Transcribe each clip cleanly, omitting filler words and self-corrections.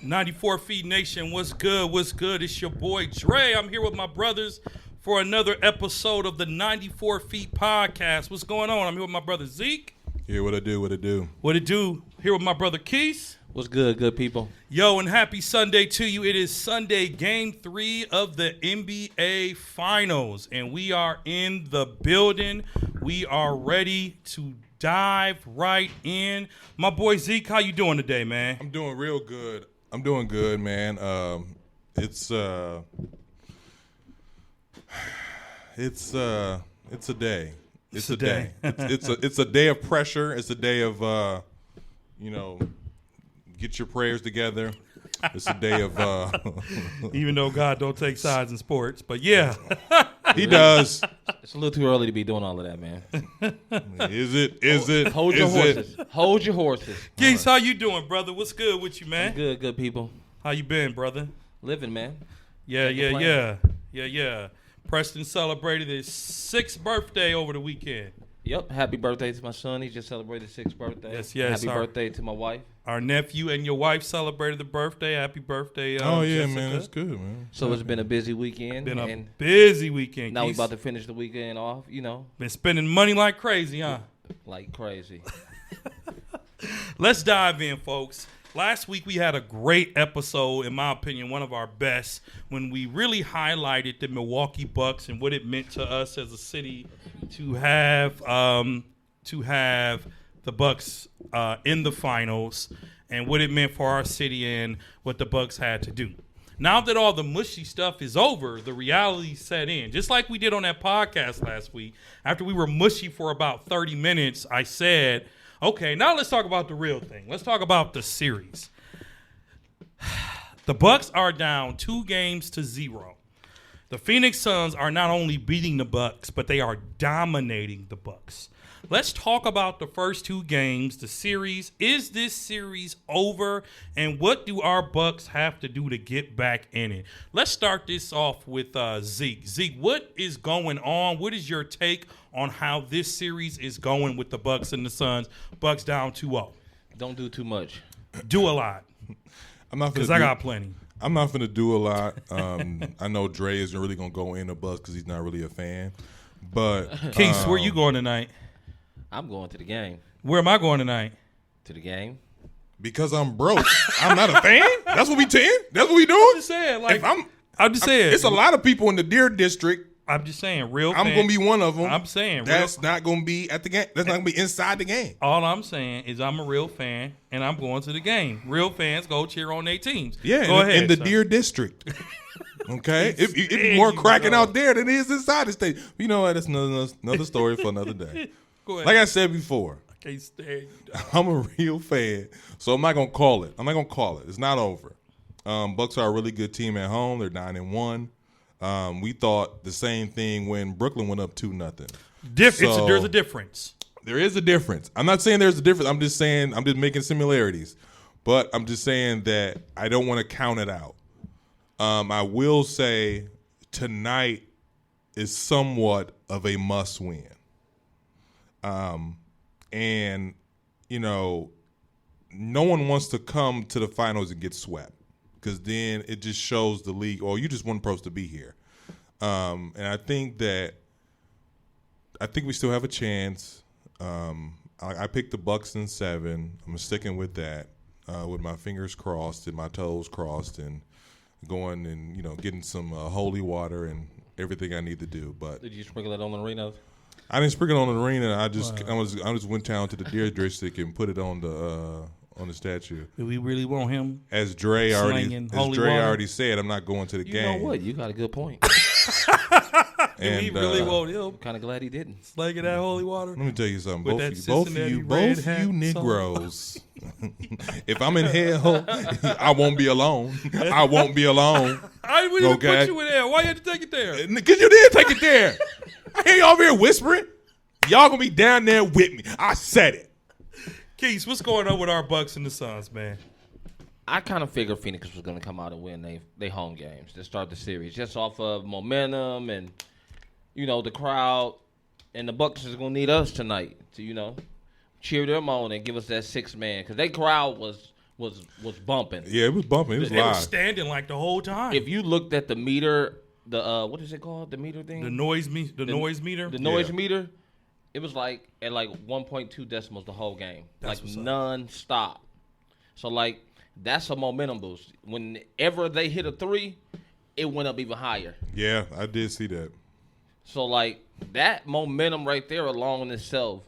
94 Feet Nation, what's good? What's good? It's your boy Dre. I'm here with my brothers for another episode of the 94 Feet Podcast. What's going on? I'm here with my brother Zeke. Yeah, what it do? What it do? Here with my brother Keith. What's good, good people? Yo, and happy Sunday to you. It is Sunday, Game 3 of the NBA Finals, and we are in the building. We are ready to dive right in. My boy Zeke, how you doing today, man? I'm doing real good. I'm doing good, man. It's a day. It's a day. It's a day of pressure. It's a day of get your prayers together. It's a day of even though God don't take sides in sports, but yeah. He does. It's a little too early to be doing all of that, man. Is it? Hold your horses. Hold your horses. Geese, how you doing, brother? What's good with you, man? Good, good people. How you been, brother? Living, man. Yeah. Preston celebrated his 6th birthday over the weekend. Yep. Happy birthday to my son. He just celebrated his 6th birthday. Yes. Happy birthday to my wife. Our nephew and your wife celebrated the birthday. Happy birthday. Oh, yeah, Jessica. man. That's good, man. So it's been a busy weekend. Been a busy weekend. Now we're Geese. about to finish the weekend off, Been spending money like crazy, huh? like crazy. Let's dive in, folks. Last week we had a great episode, in my opinion, one of our best, when we really highlighted the Milwaukee Bucks and what it meant to us as a city to have the Bucks in the finals, and what it meant for our city and what the Bucks had to do. Now that all the mushy stuff is over, the reality set in. Just like we did on that podcast last week, after we were mushy for about 30 minutes, I said, okay, now let's talk about the real thing. Let's talk about the series. The Bucks are down 2-0. The Phoenix Suns are not only beating the Bucks, but they are dominating the Bucks. Let's talk about the first 2 games, the series. Is this series over? And what do our Bucks have to do to get back in it? Let's start this off with Zeke. Zeke, what is going on? What is your take on how this series is going with the Bucks and the Suns? Bucks down 2-0. Don't do too much. Do a lot. I'm not Because I got plenty. I'm not going to do a lot. I know Dre isn't really going to go in the Bucks because he's not really a fan. But Keith, where you going tonight? I'm going to the game. Where am I going tonight? To the game. because I'm broke, I'm not a fan. That's what we doing. That's what we doing. I'm just saying, like, If I'm just saying. It's a lot of people in the Deer District. I'm just saying, real. I'm gonna be one of them. I'm saying that's not gonna be at the game. That's not gonna be inside the game. All I'm saying is I'm a real fan, and I'm going to the game. Real fans go cheer on their teams. Yeah, go ahead. In the son. Deer District. Okay, it's more cracking out there than it is inside the state. You know what? That's another story for another day. Go ahead. Like I said before, I can't stand you. dog. I'm a real fan, so I'm not gonna call it. It's not over. Bucks are a really good team at home. They're 9-1. We thought the same thing when Brooklyn went up 2-0. There's a difference. There is a difference. I'm not saying there's a difference. I'm just saying I'm just making similarities. But I'm just saying that I don't want to count it out. I will say tonight is somewhat of a must-win. And, you know, no one wants to come to the finals and get swept because then it just shows the league, you just weren't supposed to be here. And I think we still have a chance. I picked the Bucks in 7. I'm sticking with that, with my fingers crossed and my toes crossed, and going and getting some holy water and everything I need to do. But Did you sprinkle it on the arena? I didn't sprinkle it on the arena. I just went down to the Deer District and put it on the statue. Do we really want him? As Dre Slinging holy water? already said, I'm not going to the You game. know what? You got a good point. Do we really want him? I'm kind of glad he didn't. Slinging that holy water? Let me tell you something. With Both that of Cincinnati you red hat Negroes. If I'm in hell, I won't be alone. I won't be alone. I didn't even Okay. put you in there. Why you had to take it there? Because you did take it there. I hear y'all over here whispering. Y'all gonna be down there with me. I said it. Keith, what's going on with our Bucks and the Suns, man? I kind of figured Phoenix was going to come out and win they home games to start the series, just off of momentum and, the crowd. And the Bucks is going to need us tonight to, cheer them on and give us that 6 man. Because their crowd was was bumping. Yeah, it was bumping. It was They were live. standing like the whole time. If you looked at the meter, what is it called? The meter thing? the noise meter. The noise meter, it was like at like 1.2 decimals the whole game. That's what's like up. non-stop. So like that's a momentum boost. Whenever they hit a 3, it went up even higher. Yeah, I did see that. So like that momentum right there alone in itself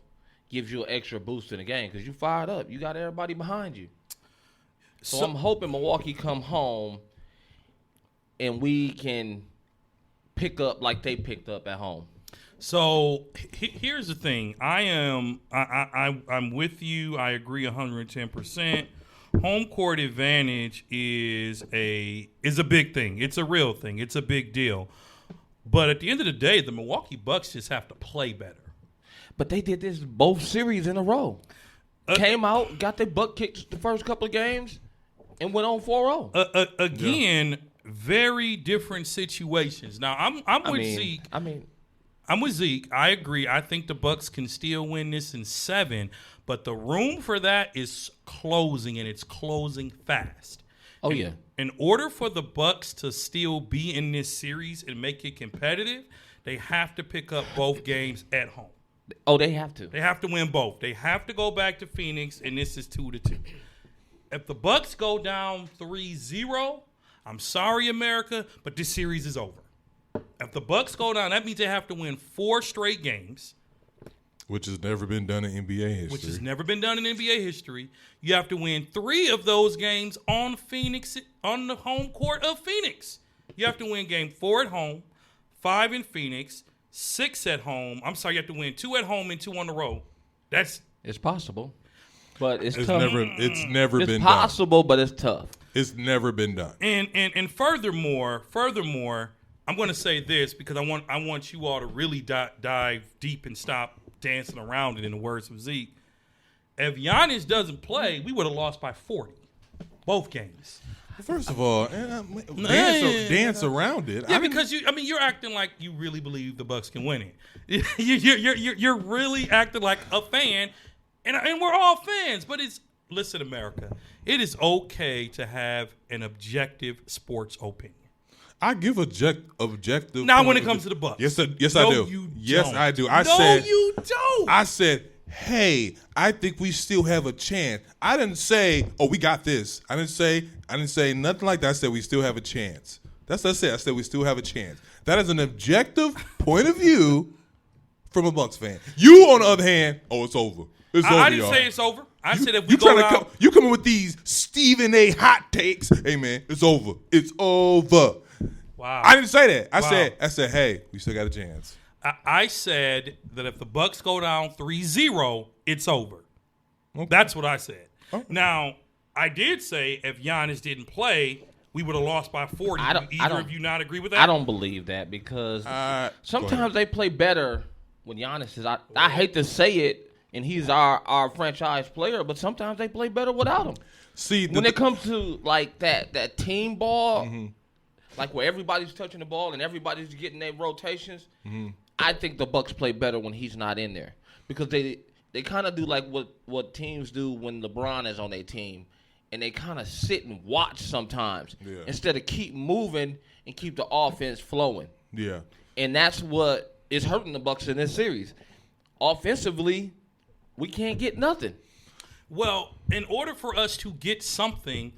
gives you an extra boost in the game because you fired up. You got everybody behind you. So I'm hoping Milwaukee come home and we can pick up like they picked up at home. So here's the thing. I'm with you. I agree 110%. Home court advantage is a big thing. It's a real thing. It's a big deal. But at the end of the day, the Milwaukee Bucks just have to play better. But they did this both series in a row. Came out, got their butt kicked the first couple of games, and went on 4-0. Again, very different situations. Now I'm with Zeke. I'm with Zeke. I agree. I think the Bucks can still win this in 7, but the room for that is closing, and it's closing fast. Oh, yeah. In order for the Bucks to still be in this series and make it competitive, they have to pick up both games at home. Oh, they have to. They have to win both. They have to go back to Phoenix, and this is 2-2. If the Bucks go down 3-0, I'm sorry, America, but this series is over. If the Bucks go down, that means they have to win 4 straight games, Which has never been done in NBA history. which has never been done in NBA history. You have to win 3 of those games on the home court of Phoenix. You have to win game 4 at home, 5 in Phoenix, 6 at home. I'm sorry, you have to win 2 at home and 2 on the road. It's possible, but it's It's tough. never It's been possible, but it's tough. done. It's never been done. And furthermore, I'm going to say this because I want you all to really dive deep and stop dancing around it. In the words of Zeke, if Giannis doesn't play, we would have lost by 40, both games. First of all, dance around it. Yeah, because you're acting like you really believe the Bucks can win it. You're really acting like a fan, and we're all fans. But listen, America, it is okay to have an objective sports opinion. I give objective. Now, when it comes to the Bucks, yes, I No, do. you Yes, don't. I do. You don't. I said, hey, I think we still have a chance. I didn't say, oh, we got this. I didn't say nothing like that. I said we still have a chance. That's what I said. I said we still have a chance. That is an objective point of view from a Bucks fan. You, on the other hand, oh, it's over. It's over, I didn't y'all. say it's over. I said if we You go trying to down, you coming with these Stephen A. hot takes? Hey man, it's over. It's over. wow. I didn't say that. I Wow. said, hey, we still got a chance. I said that if the Bucks go down 3-0, it's over. Okay. That's what I said. Okay. Now, I did say if Giannis didn't play, we would have lost by 40. I don't- Do I either don't- of you not agree with that? I don't believe that because Go ahead. sometimes they play better when Giannis is. I hate to say it, and he's our franchise player, but sometimes they play better without him. See, When it comes to like that team ball, Mm-hmm. like where everybody's touching the ball and everybody's getting their rotations, Mm-hmm. I think the Bucks play better when he's not in there because they kind of do like what teams do when LeBron is on their team, and they kind of sit and watch sometimes instead of keep moving and keep the offense flowing. yeah, And that's what is hurting the Bucks in this series. Offensively, we can't get nothing. Well, in order for us to get something,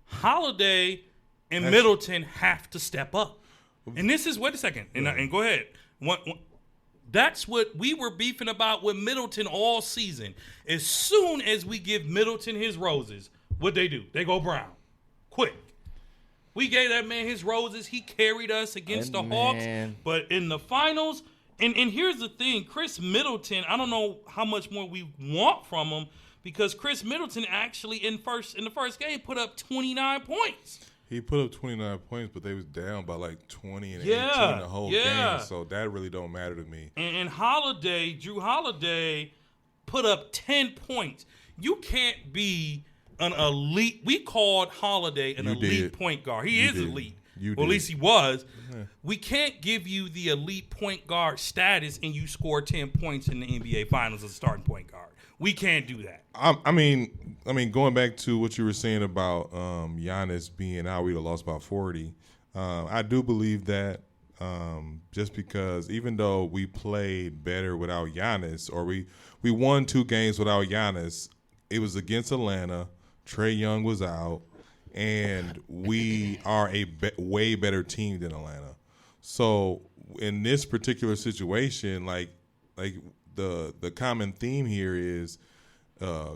Holiday and Middleton have to step up. And this is, wait a second, and go ahead. That's what we were beefing about with Middleton all season. As soon as we give Middleton his roses, what they do? They go brown. Quick. We gave that man his roses. He carried us against the Hawks. But in the finals, and here's the thing, Chris Middleton, I don't know how much more we want from him because Chris Middleton actually in the first game put up 29 points. he put up 29 points, but they was down by like 20 and Yeah, 18 the whole yeah. game. So that really don't matter to me. And Drew Holiday put up 10 points. You can't be an elite. We called Holiday an You elite did. point guard. He You is did. elite. You Well, at did. least he was. We can't give you the elite point guard status and you score 10 points in the NBA Finals as a starting point guard. We can't do that. I mean, I mean, going back to what you were saying about Giannis being out, we'd have lost about 40. I do believe that just because even though we played better without Giannis, or we won 2 games without Giannis, it was against Atlanta. Trae Young was out, and we are a way better team than Atlanta. So in this particular situation, like the common theme here is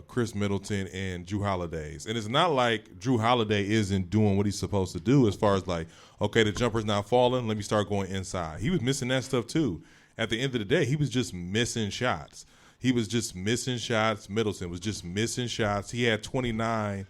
Chris Middleton and Drew Holidays. And it's not like Drew Holiday isn't doing what he's supposed to do as far as like, okay, the jumper's not falling, let me start going inside. He was missing that stuff too. At the end of the day, he was just missing shots. Middleton was just missing shots. He had 29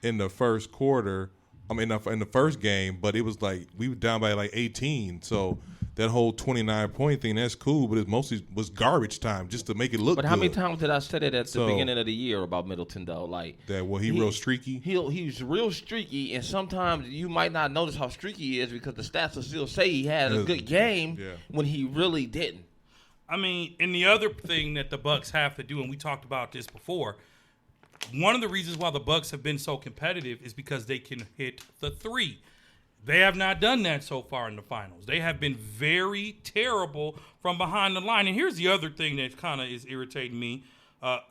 in the first quarter. I mean, in the first game, but it was like we were down by like 18. So that whole 29-point thing, that's cool, but it mostly was garbage time just to make it look good. But how many times did I say that at the beginning of the year about Middleton, though? Like that, he real streaky? He's real streaky, and sometimes you might not notice how streaky he is because the stats will still say he had a good game when he really didn't. I mean, and the other thing that the Bucks have to do, and we talked about this before, one of the reasons why the Bucks have been so competitive is because they can hit the three. They have not done that so far in the finals. They have been very terrible from behind the line. And here's the other thing that kind of is irritating me.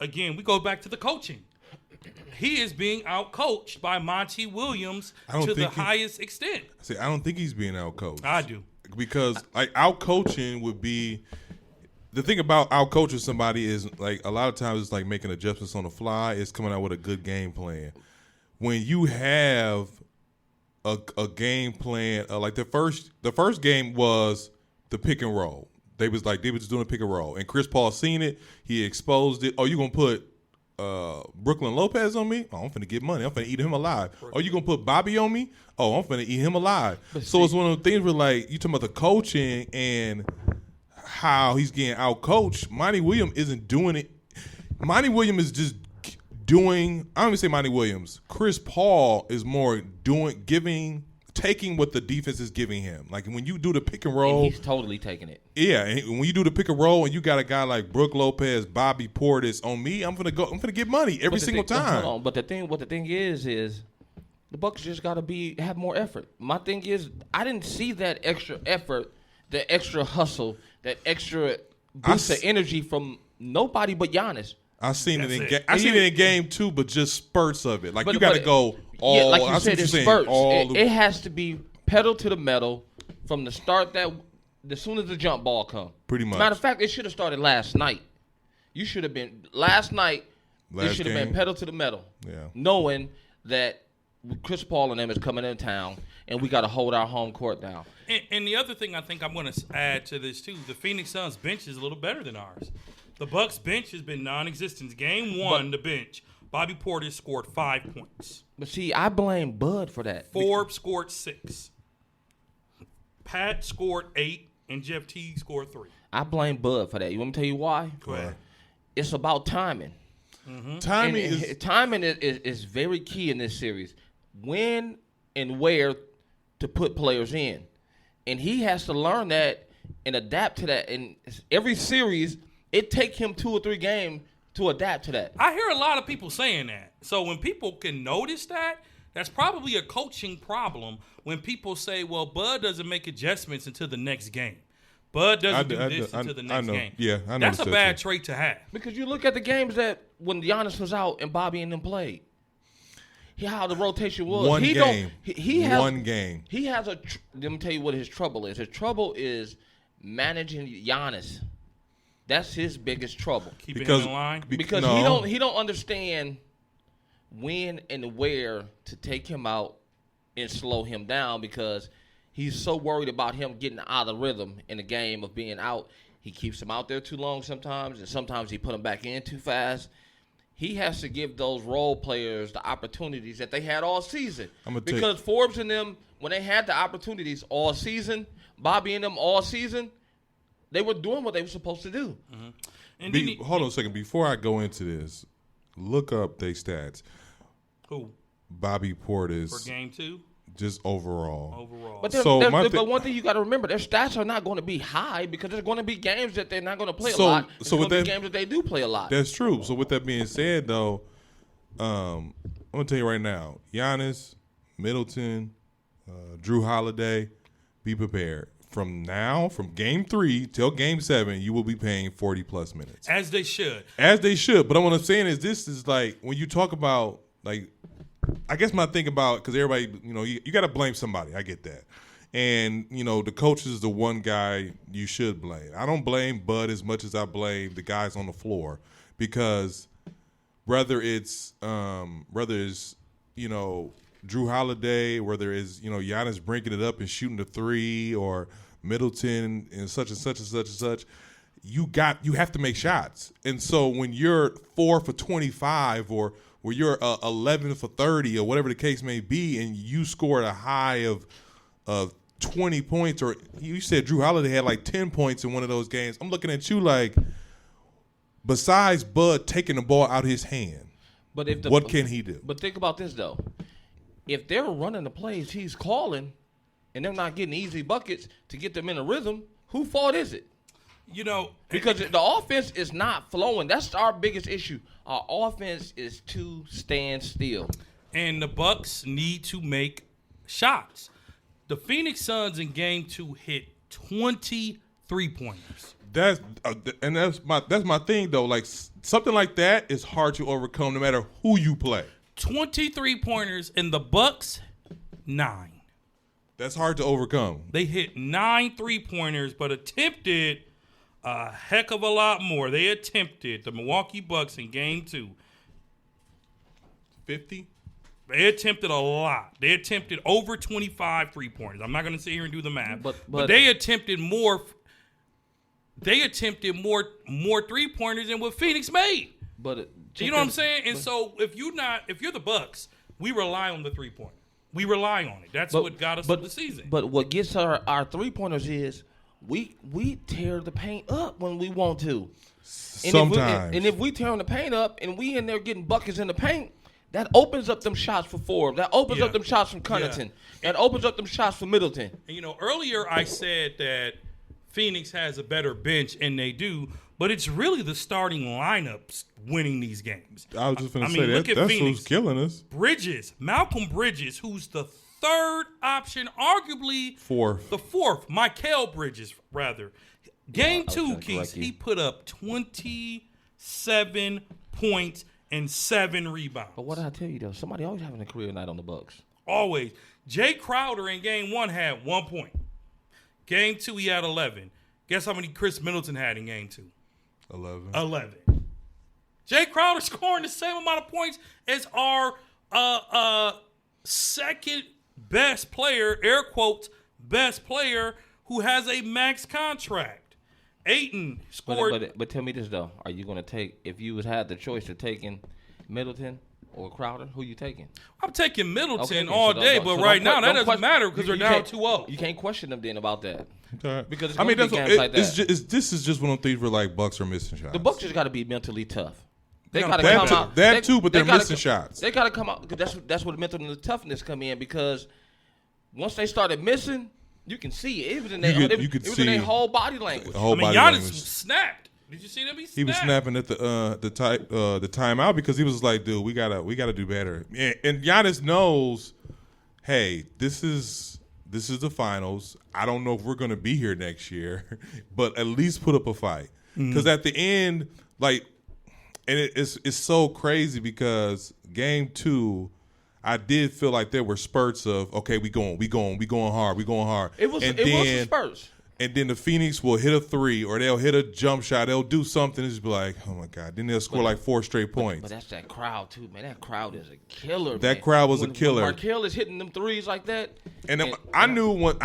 Again, we go back to the coaching. He is being outcoached by Monty Williams to the highest extent. See, I don't think he's being outcoached. I do. Because like outcoaching would be – the thing about out-coaching somebody is, like, a lot of times it's like making adjustments on the fly. It's coming out with a good game plan. When you have a game plan, like the first game was the pick and roll. They was just doing a pick and roll, and Chris Paul seen it. He exposed it. Oh, you gonna put Brooklyn Lopez on me? Oh, I'm finna get money. I'm finna eat him alive. Oh, you gonna put Bobby on me? Oh, I'm finna eat him alive. So it's one of the things where, like, you talking about the coaching and how he's getting out-coached. Monty Williams isn't doing it. Monty Williams is just doing. I don't even say Monty Williams. Chris Paul is more taking what the defense is giving him. Like when you do the pick and roll, and he's totally taking it. Yeah, and when you do the pick and roll, and you got a guy like Brook Lopez, Bobby Portis on me, I'm gonna get money every single time. Hold on, but the thing is the Bucks just gotta have more effort. My thing is, I didn't see that extra effort, the extra hustle, that extra boost of energy from nobody but Giannis. I seen it in game 2, but just spurts of it. Like you got to go all. Yeah, like you said, it's spurts. It has to be pedal to the metal from the start. As soon as the jump ball come. Pretty much. Matter of fact, it should have started last night. You should have been last night. It should have been pedal to the metal. Yeah. Knowing that Chris Paul and them is coming in town, and we got to hold our home court down. And the other thing I think I'm going to add to this too, the Phoenix Suns bench is a little better than ours. The Bucks bench has been non-existent. Game 1, the bench, Bobby Portis scored 5 points. But see, I blame Bud for that. Forbes scored 6. Pat scored 8, and Jeff Teague scored 3. I blame Bud for that. You want me to tell you why? Go ahead. It's about timing. Mm-hmm. Timing is very key in this series. When and where to put players in. And he has to learn that and adapt to that. And every series, it takes him 2 or 3 games to adapt to that. I hear a lot of people saying that. So when people can notice that, that's probably a coaching problem when people say, well, Bud doesn't make adjustments until the next game. Bud doesn't do this until the next game. Yeah, I know. That's a bad trait to have. Because you look at the games that when Giannis was out and Bobby and them played. How the rotation was. One game. He has, one game. He has let me tell you what his trouble is. His trouble is managing Giannis. That's his biggest trouble. Keeping him in line? Because he don't understand when and where to take him out and slow him down because he's so worried about him getting out of rhythm in the game of being out. He keeps him out there too long sometimes, and sometimes he put him back in too fast. He has to give those role players the opportunities that they had all season. Because Forbes and them, when they had the opportunities all season, Bobby and them all season, they were doing what they were supposed to do. Mm-hmm. And hold on a second. Before I go into this, look up their stats. Who? Bobby Portis. For game 2? Just overall. But one thing you got to remember, their stats are not going to be high because there's going to be games that they're not going to play a lot. There's going to be games that they do play a lot. That's true. So with that being said, though, I'm gonna tell you right now, Giannis, Middleton, Drew Holiday, be prepared. From game 3 till game 7, you will be paying 40+ minutes. As they should. As they should. But what I'm saying is, this is like when you talk about, like, I guess my thing about, because everybody, you got to blame somebody. I get that. And, the coach is the one guy you should blame. I don't blame Bud as much as I blame the guys on the floor, because whether it's Drew Holiday, whether it's, Giannis bringing it up and shooting the 3, or Middleton and such and such and such and such, you have to make shots. And so when you're 4 for 25, or where you're 11 for 30, or whatever the case may be, and you scored a high of 20 points, or you said Drew Holiday had like 10 points in one of those games, I'm looking at you like, besides Bud taking the ball out of his hand, what can he do? But think about this, though. If they're running the plays he's calling and they're not getting easy buckets to get them in a rhythm, whose fault is it? Because the offense is not flowing. That's our biggest issue. Our offense is to stand still. And the Bucks need to make shots. The Phoenix Suns in game 2 hit 20 3-pointers. That's my thing, though. Like, something like that is hard to overcome no matter who you play. 20 3-pointers, and the Bucks 9. That's hard to overcome. They hit 9 3-pointers, but attempted a heck of a lot more. They attempted, the Milwaukee Bucks in game 2. 50? They attempted a lot. They attempted over 25 3-pointers. I'm not going to sit here and do the math, but they attempted more. They attempted more 3-pointers than what Phoenix made. But you know what I'm saying? And so if you're the Bucks, we rely on the 3-pointer. We rely on it. That's what got us through the season. But what gets our 3-pointers is we tear the paint up when we want to. Sometimes. If we tear the paint up and we in there getting buckets in the paint, that opens up them shots for Forbes. That opens up them shots from Connaughton. Yeah. That opens up them shots for Middleton. And, earlier I said that Phoenix has a better bench, and they do, but it's really the starting lineups winning these games. I was just going to say that. That's Phoenix. Who's killing us. Malcolm Bridges, who's the third option, arguably the fourth. Mikal Bridges, rather. Game 2, Keith, he put up 27 points and 7 rebounds. But what did I tell you, though? Somebody always having a career night on the Bucks. Always. Jay Crowder in game 1 had 1 point. Game 2, he had 11. Guess how many Chris Middleton had in game 2? 11. Jay Crowder scoring the same amount of points as our second best player, air quotes, best player, who has a max contract. Ayton scored. But tell me this, though. Are you going to take, if you had the choice of taking Middleton or Crowder, who you taking? I'm taking Middleton all day, but right now that doesn't matter because they're down 2-0. You can't question them then about that. Okay. Because it's games like that. This is just one of the things where, like, Bucks are missing shots. The Bucks just got to be mentally tough. They got to come out. That too, but they're missing shots. They got to come out because that's where the mental toughness come in, because once they started missing, you can see it. It was in their whole body language. Giannis snapped. Did you see them? He was snapping at the timeout because he was like, "Dude, we gotta do better." And Giannis knows, hey, this is the finals. I don't know if we're gonna be here next year, but at least put up a fight. Because at the end, like, and it's so crazy because game 2. I did feel like there were spurts of, okay, we going hard. It was a spurts. And then the Phoenix will hit a 3 or they'll hit a jump shot. They'll do something and just be like, oh, my God. Then they'll score like 4 straight points. But that's that crowd, too, man. That crowd is a killer, That crowd was a killer. When Markelle is hitting them threes like that. And I knew it was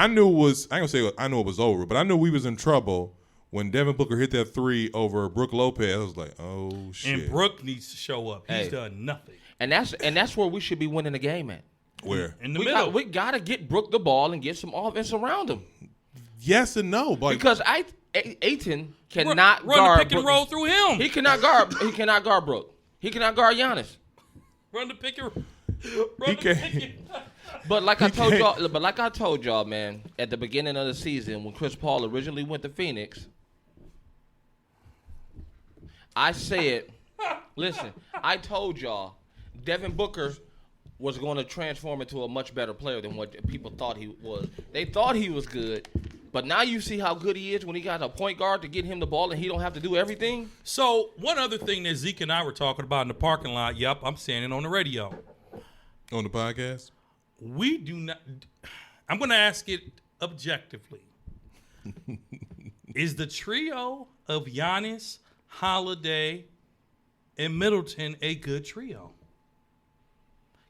over, but I knew we was in trouble when Devin Booker hit that 3 over Brook Lopez. I was like, oh, shit. And Brook needs to show up. He's done nothing. And that's where we should be winning the game at. Where? In the middle. We got to get Brook the ball and get some offense around him. Yes and no. Because Ayton cannot run guard the pick and roll through him. He cannot guard Brook. He cannot guard Giannis. Run the pick and He can't. But like I told y'all, man, at the beginning of the season when Chris Paul originally went to Phoenix, I said, listen, I told y'all Devin Booker was going to transform into a much better player than what people thought he was. They thought he was good, but now you see how good he is when he got a point guard to get him the ball and he don't have to do everything. So one other thing that Zeke and I were talking about in the parking lot. Yep, I'm saying it on the radio. On the podcast? We do not. I'm going to ask it objectively. Is the trio of Giannis, Holiday, and Middleton a good trio?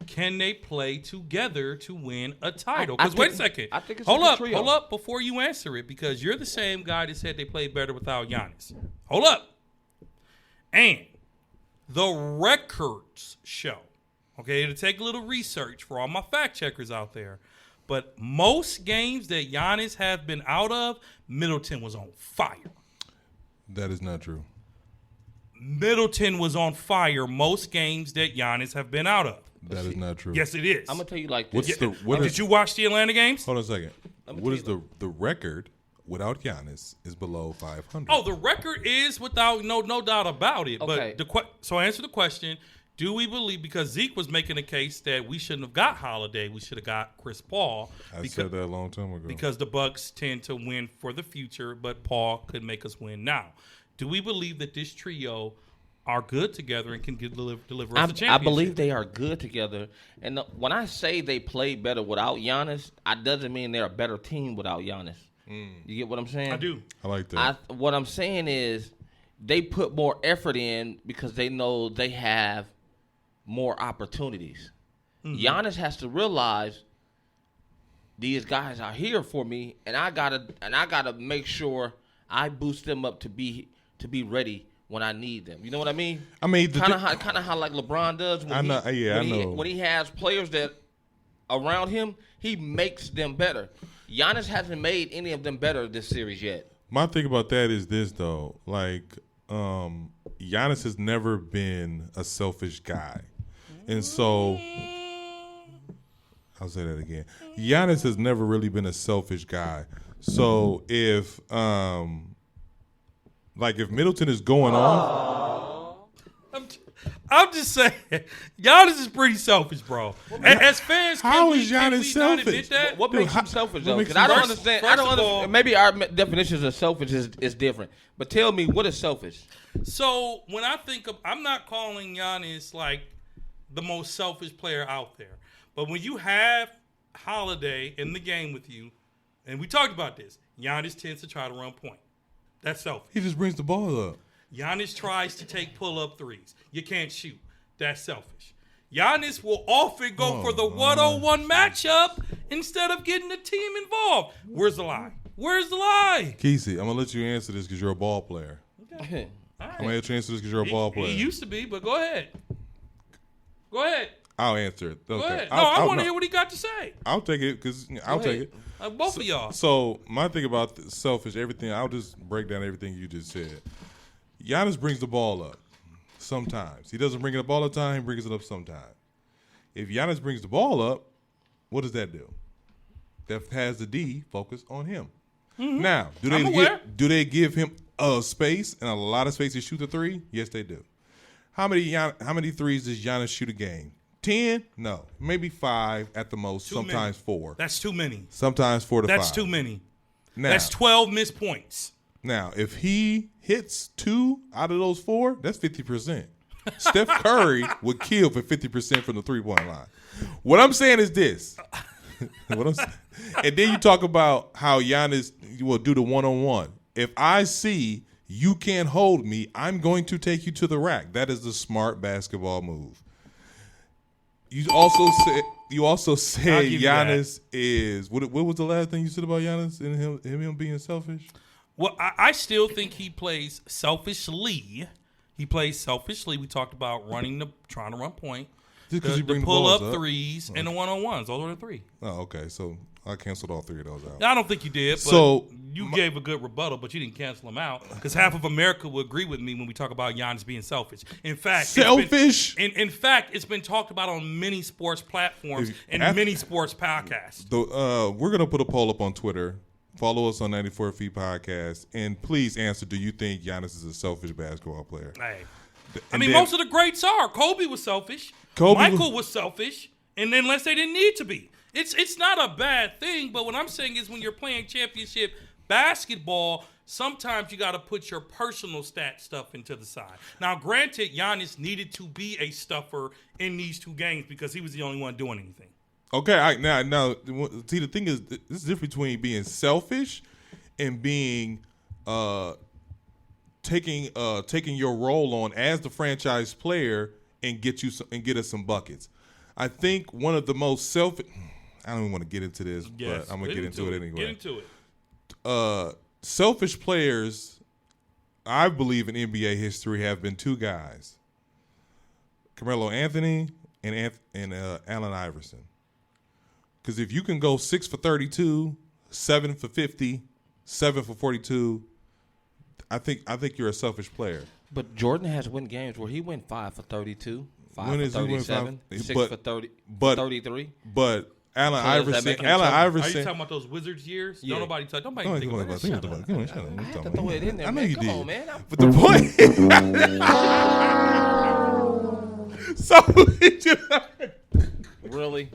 Can they play together to win a title? Because wait a second. I think it's hold a good up, trio. hold up before you answer it, because you're the same guy that said they played better without Giannis. Hold up. And the records show, okay, it'll take a little research for all my fact checkers out there, but most games that Giannis have been out of, Middleton was on fire. That is not true. Middleton was on fire most games that Giannis have been out of. That is not true. Yes, it is. I'm gonna tell you like this. Did you watch the Atlanta games? Hold on a second. Let me What tell is the record without Giannis is below 500? Oh, the record is without no doubt about it. Okay. But so answer the question: do we believe, because Zeke was making a case that we shouldn't have got Holiday, we should have got Chris Paul? I because, said that a long time ago. because the Bucks tend to win for the future, but Paul could make us win now. Do we believe that this trio are good together and can deliver us a championship? I believe they are good together. And when I say they play better without Giannis, it doesn't mean they're a better team without Giannis. You get what I'm saying? I do. I like that. What I'm saying is they put more effort in because they know they have more opportunities. Giannis has to realize these guys are here for me, and I gotta make sure I boost them up to be ready when I need them. You know what I mean? I mean, kind of how like LeBron does when I know. when he has players that around him, he makes them better. Giannis hasn't made any of them better this series yet. My thing about that is this, though. Like, Giannis has never been a selfish guy. And so, I'll say that again. Giannis has never really been a selfish guy. So, if Middleton is going off. I'm just saying, Giannis is pretty selfish, bro. As fans, How can is we not Giannis selfish? admit that? What makes him selfish though? Because him I don't selfish? understand. First I don't of all- understand. Maybe our definitions of selfish is different. But tell me, what is selfish? So when I think of, I'm not calling Giannis like the most selfish player out there. But when you have Holiday in the game with you, and we talked about this, Giannis tends to try to run point. That's selfish. He just brings the ball up. Giannis tries to take pull-up threes. You can't shoot. That's selfish. Giannis will often go for the one-on-one matchup instead of getting the team involved. Where's the lie? Where's the lie? Kesey, I'm going to let you answer this because you're a ball player. All right. I'm going to let you answer this because you're a ball player. He used to be, but go ahead. Go ahead. I'll answer it. Okay. Go ahead. No, I want to hear what he got to say. I'll take it because I'll Go take ahead. it. Both of y'all. So my thing about the selfish, everything, I'll just break down everything you just said. Giannis brings the ball up sometimes. He doesn't bring it up all the time. He brings it up sometimes. If Giannis brings the ball up, what does that do? That has the D focus on him. Now, do they give him a space and a lot of space to shoot the three? Yes, they do. How many threes does Giannis shoot a game? 10? No. Maybe 5 at the most. Sometimes 4. That's too many. Sometimes 4 to 5. That's too many. Now, That's 12 missed points. Now, if he hits 2 out of those 4, that's 50%. Steph Curry would kill for 50% from the three-point line. What I'm saying is this. And then you talk about how Giannis will do the one-on-one. If I see you can't hold me, I'm going to take you to the rack. That is the smart basketball move. You also said I'll give you Giannis is what was the last thing you said about Giannis and him being selfish? Well, I still think he plays selfishly. He plays selfishly. We talked about trying to run point. Just 'cause The you bring the pull-up balls up? threes and the one-on-ones. Those are the 3. Oh, okay. So I canceled all 3 of those out. I don't think you did, but So, you gave a good rebuttal, but you didn't cancel them out because half of America will agree with me when we talk about Giannis being selfish. In fact, Selfish? In fact, it's been talked about on many sports platforms and many sports podcasts. We're going to put a poll up on Twitter. Follow us on 94 Feet Podcast. And please answer, do you think Giannis is a selfish basketball player? Hey. And I mean, then- most of the greats are. Kobe was selfish. Kobe Michael was selfish, and unless they didn't need to be. It's not a bad thing, but what I'm saying is when you're playing championship basketball, sometimes you got to put your personal stat stuff into the side. Now, granted, Giannis needed to be a stuffer in these 2 games because he was the only one doing anything. Okay, now, see, the thing is, this is the difference between being selfish and being taking your role on as the franchise player and get us some buckets. I think one of the most I don't even want to get into this, Yes, but I'm gonna get into it anyway. Get into it. Selfish players, I believe in NBA history, have been 2 guys: Carmelo Anthony and Allen Iverson. Because if you can go 6 for 32, 7 for 50, 7 for 42, I think you're a selfish player. But Jordan has won games where he went 5 for 32, 5 When for is he win 37, five? 6 But- for 30, but- 33. But Allen So does that make Iverson, him selfish? Are you Iverson. talking about those Wizards years? Yeah. Don't nobody think Come about on, that. come on, Shut up. come on, shut up. I had to throw it in there, I know man. you Come did. on, man. But the point, so Really?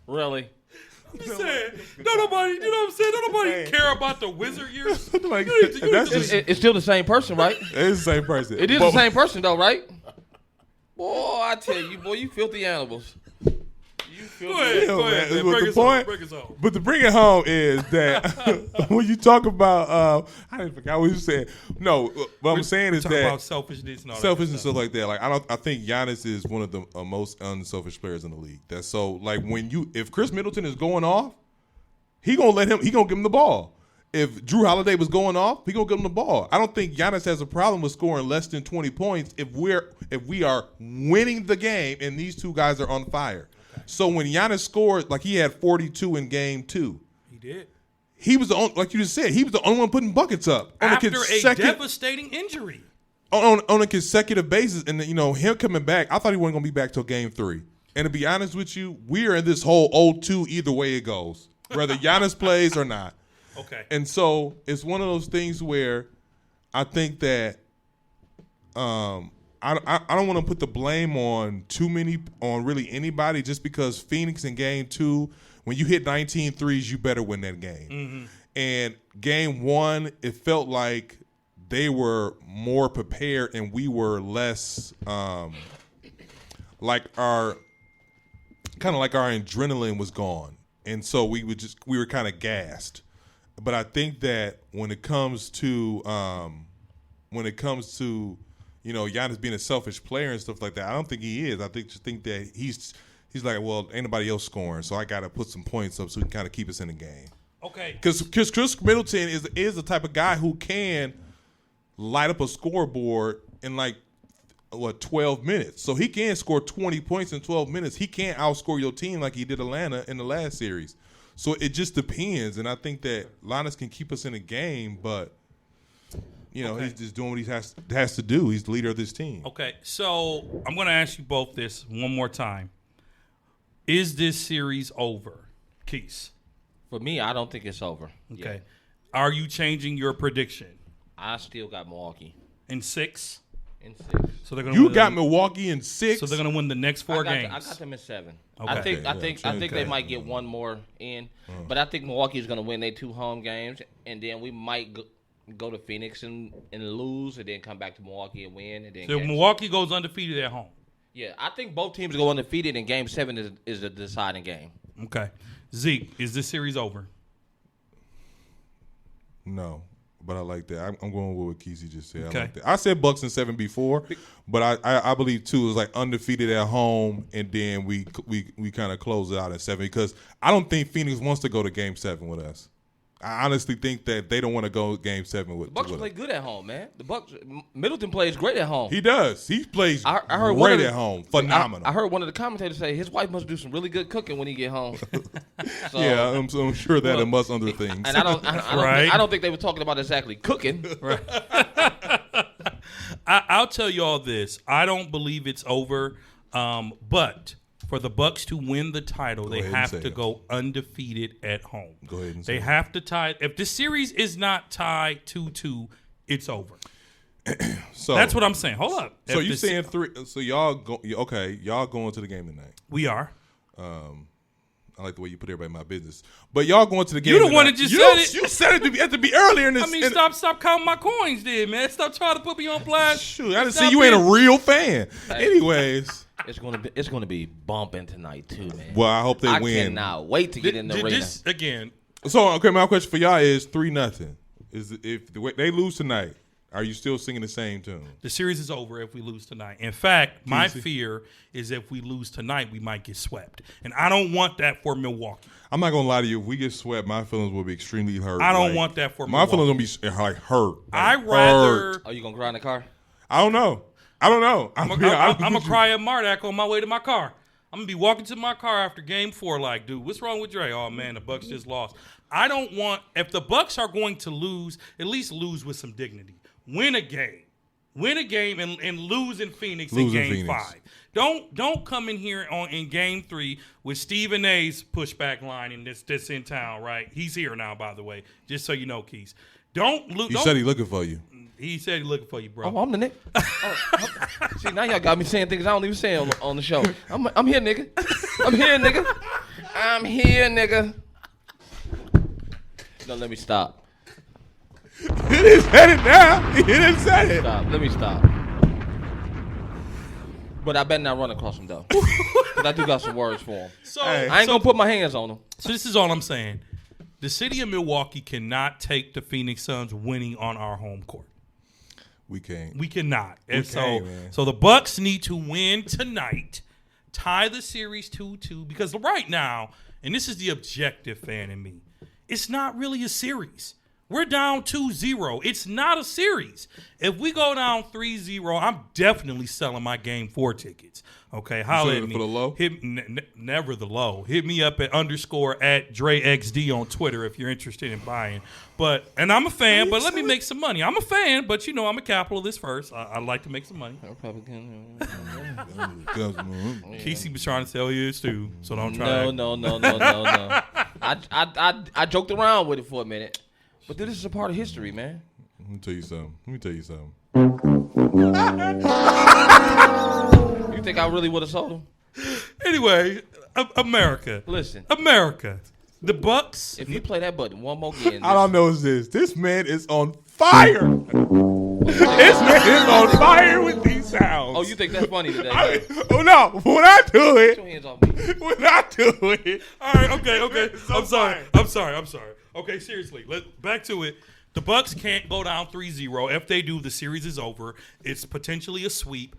I'm just saying, don't nobody, you know what I'm saying? Don't nobody care about the Wizard years. Like, You need to- that's you need just- to- It's still the same person, right? it's the same person. It is But- the same person, though, right? Boy, I tell you, boy, you filthy animals. You filthy Go ahead, Yeah, go ahead, man. man. But Break the us home. point- Break us home. But to bring it home is that when you talk about, I didn't forget what you said. No, what I'm saying is Talking that about selfishness and all selfish that and stuff like that. Like I think Giannis is one of the most unselfish players in the league. That's so like if Chris Middleton is going off, he gonna give him the ball. If Drew Holiday was going off, he gonna give him the ball. I don't think Giannis has a problem with scoring less than 20 points if we are winning the game and these 2 guys are on fire. Okay. So when Giannis scored, like he had 42 in game 2. He did. He was the only, like you just said, he was the only one putting buckets up on After a consecutive, devastating injury. on a consecutive basis. And him coming back, I thought he wasn't gonna be back till game 3. And to be honest with you, we are in this whole 0-2 either way it goes, whether Giannis plays or not. Okay. And so it's one of those things where I think that I don't want to put the blame on really anybody, just because Phoenix in game 2, when you hit 19 threes, you better win that game. Mm-hmm. And game 1, it felt like they were more prepared and we were less like our adrenaline was gone. And so we were kind of gassed. But I think that when it comes to Giannis being a selfish player and stuff like that, I don't think he is. I think that he's like, well, ain't nobody else scoring, so I got to put some points up so he can kind of keep us in the game. Okay. Because Chris Middleton is the type of guy who can light up a scoreboard in 12 minutes. So he can score 20 points in 12 minutes. He can't outscore your team like he did Atlanta in the last series. So it just depends, and I think that Giannis can keep us in the game, but he's just doing what he has to do. He's the leader of this team. Okay, so I'm going to ask you both this one more time. Is this series over, Keith? For me, I don't think it's over. Okay. Yeah. Are you changing your prediction? I still got Milwaukee In 6? in 6. So they're going You got Milwaukee in 6. So they're going to win the next 4 games. I got them in 7. Okay. I think they might get one more in, but I think Milwaukee's going to win their 2 home games, and then we might go to Phoenix and lose, and then come back to Milwaukee and win, and then So Milwaukee goes undefeated at home. Yeah, I think both teams go undefeated, and Game 7 is the deciding game. Okay. Zeke, is this series over? No, but I like that. I'm going with what Kesey just said. Okay. I like that. I said Bucks in 7 before, but I believe 2 is like undefeated at home, and then we kind of close it out at 7 because I don't think Phoenix wants to go to Game 7 with us. I honestly think that they don't want to go Game 7 with. The Bucks play good at home, man. The Bucks Middleton plays great at home. He does. He plays I heard great at home. Phenomenal. I heard one of the commentators say his wife must do some really good cooking when he get home. So, yeah, I'm sure that and much other things. and I don't think they were talking about exactly cooking. Right. I'll tell you all this. I don't believe it's over, but for the Bucks to win the title, they have to go undefeated at home. Go ahead and say They have to tie. If the series is not tied 2-2, it's over. So That's what I'm saying. Hold up. So If you the- saying 3? So y'all go? Okay, y'all going to the game tonight? we are? I like the way you put everybody in my business. But y'all going to the game? You the tonight. one that just You said don't- it. You said it at the be earlier in this. I mean, stop counting my coins, then, man. Stop trying to put me on blast. Shoot, I didn't Stop see you ain't a being- real fan. Anyways, It's gonna be bumping tonight too, man. well, I hope they I win. cannot wait to get in the arena. Just again, So, okay, my question for y'all is 3-0. Is if they lose tonight, are you still singing the same tune? the series is over if we lose tonight. In fact, my Easy. fear is if we lose tonight, we might get swept, and I don't want that for Milwaukee. I'm not gonna lie to you. If we get swept, my feelings will be extremely hurt. I don't Like, want that for my Milwaukee. feelings gonna be like hurt. Like, I'd rather. hurt. Are you gonna cry in the car? I don't know. I'm I'm gonna cry at Mardak on my way to my car. I'm gonna be walking to my car after Game 4, like, dude, what's wrong with Dre? Oh man, the Bucks just lost. I don't want if the Bucks are going to lose, at least lose with some dignity. Win a game, and lose in Phoenix Lose in in Game Phoenix. 5. Don't come in here in Game 3 with Stephen A's pushback line and this in town, right? He's here now, by the way, just so you know, Keys. Don't lose. He said he looking for you. He said he's looking for you, bro. Oh, I'm the nigga. See, now y'all got me saying things I don't even say on the show. I'm here, nigga. I'm here, nigga. I'm here, nigga. No, let me stop. He didn't say it now. He didn't say it. Stop. Let me stop. But I better not run across him, though. Because I do got some words for him. So, Hey. I ain't going to put my hands on him. So this is all I'm saying. The city of Milwaukee cannot take the Phoenix Suns winning on our home court. We can't. We cannot. And can't, man. so the Bucks need to win tonight, tie the series 2-2, because right now, and this is the objective fan in me, it's not really a series. We're down 2-0. It's not a series. If we go down 3-0, I'm definitely selling my Game 4 tickets. Okay, holla selling at it me. for the low? Never the low. Hit me up at _ DreXD on Twitter if you're interested in buying. And I'm a fan, but let me make some money. I'm a fan, but I'm a capitalist first. I like to make some money. Kesey was trying to sell his too, so don't try. No. I joked around with it for a minute. But this is a part of history, man. Let me tell you something. You think I really would have sold him? Anyway, America. Listen, America. The Bucks. if you play that button one more again, All I know is this. This man is on fire. This man is on fire with these sounds. oh, you think that's funny today? Oh, no. When I do Get your it. hands off me. When I do it. All right, okay. So I'm sorry. Okay, seriously. Back to it. The Bucks can't go down 3-0. If they do, the series is over. It's potentially a sweep.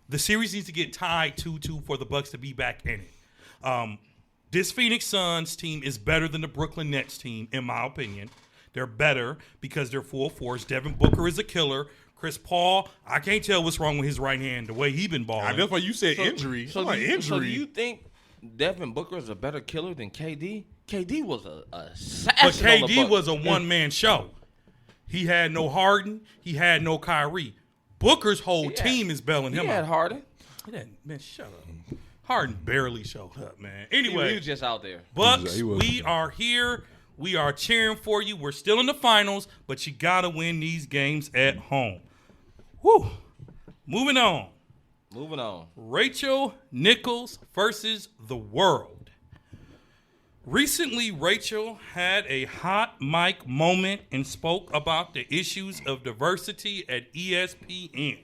The series needs to get tied 2-2 for the Bucks to be back in it. This Phoenix Suns team is better than the Brooklyn Nets team, in my opinion. They're better because they're full force. Devin Booker is a killer. Chris Paul, I can't tell what's wrong with his right hand, the way he been balling. That's why you said injury. So, Like, so do you think Devin Booker is a better killer than KD? KD was a assassin. But on the KD Bucks. was a one-man show. He had no Harden. He had no Kyrie. Booker's whole Yeah. team is bailing He him had out. Harden. Man, shut up. Harden barely showed up, man. He Anyway, was just out there. Bucks, He was. we are here. We are cheering for you. We're still in the finals, but you got to win these games at home. Whew. Moving on. Moving on. Rachel Nichols versus the world. Recently, Rachel had a hot mic moment and spoke about the issues of diversity at ESPN.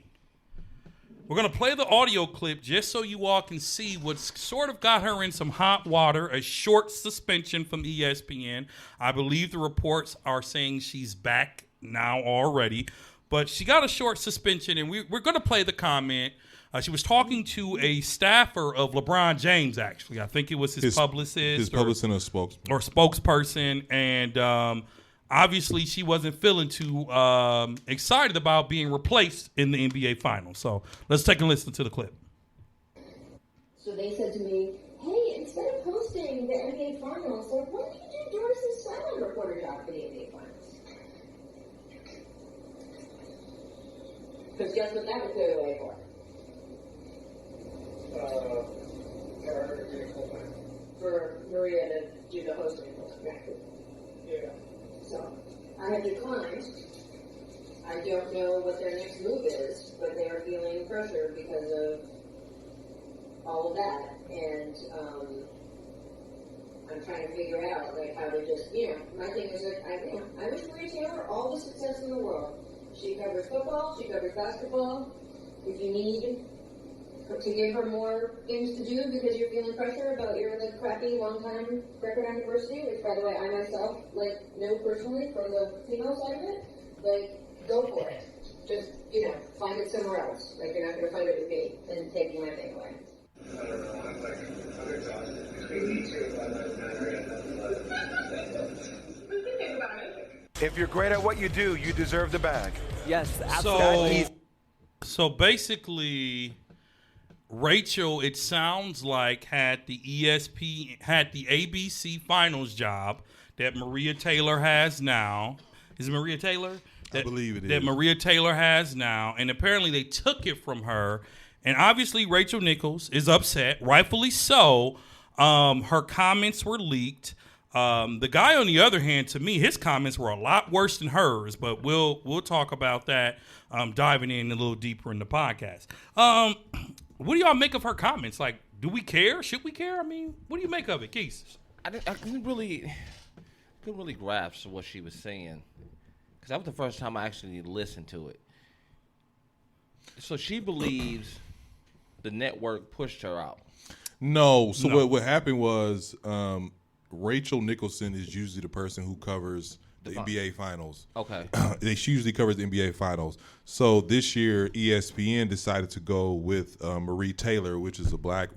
We're going to play the audio clip just so you all can see what's sort of got her in some hot water, a short suspension from ESPN. I believe the reports are saying she's back now already, but she got a short suspension, and we're going to play the comment. She was talking to a staffer of LeBron James, actually. I think it was his publicist. His publicist or spokesman. Or spokesperson, and obviously she wasn't feeling too excited about being replaced in the NBA Finals. So let's take a listen to the clip. So they said to me, hey, instead of hosting the NBA Finals, like, why don't you do Doris's silent reporter job for the NBA Finals? Because guess what that would clear the way for? For Maria to do the hosting. Yeah. So I had declined I don't know what their next move is, but they are feeling pressure because of all of that. And I'm trying to figure out like how to just, my thing is like I wish Maria Taylor all the success in the world. She covers football, she covers basketball. If you need to give her more things to do because you're feeling pressure about your like crappy long-time record on diversity, which by the way I myself know personally from the female side of it, go for it. Just find it somewhere else. You're not going to find it with me and taking my thing away. If you're great at what you do, you deserve the bag. Yes, absolutely. So basically, Rachel, it sounds like had the ABC Finals job that Maria Taylor has now. Is it Maria Taylor? I believe it is. That Maria Taylor has now, and apparently they took it from her. And obviously, Rachel Nichols is upset, rightfully so. Her comments were leaked. The guy, on the other hand, to me, his comments were a lot worse than hers. But we'll talk about that, diving in a little deeper in the podcast. What do y'all make of her comments? Do we care? Should we care? I mean, what do you make of it, Keith? I couldn't really grasp what she was saying, because that was the first time I actually listened to it. So she believes the network pushed her out. No. So what happened was Rachel Nicholson is usually the person who covers the NBA Finals. Okay. She usually covers the NBA Finals. So this year, ESPN decided to go with Marie Taylor, which is a black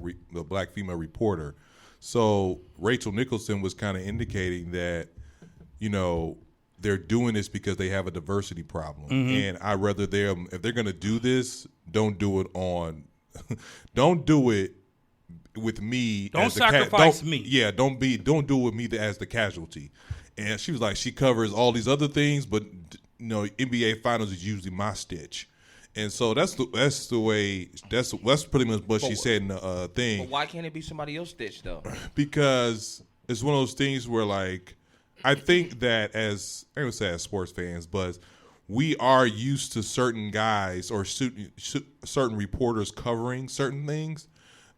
female reporter. So Rachel Nicholson was kind of indicating that, they're doing this because they have a diversity problem. Mm-hmm. And I'd rather if they're going to do this, don't do it with me. Don't sacrifice me. Yeah, don't do it with me as the casualty. And she was like, she covers all these other things, but NBA Finals is usually my stitch. And so that's the way. That's pretty much what she said in the thing. But why can't it be somebody else's stitch though? Because it's one of those things where I think that as sports fans, but we are used to certain guys or certain reporters covering certain things.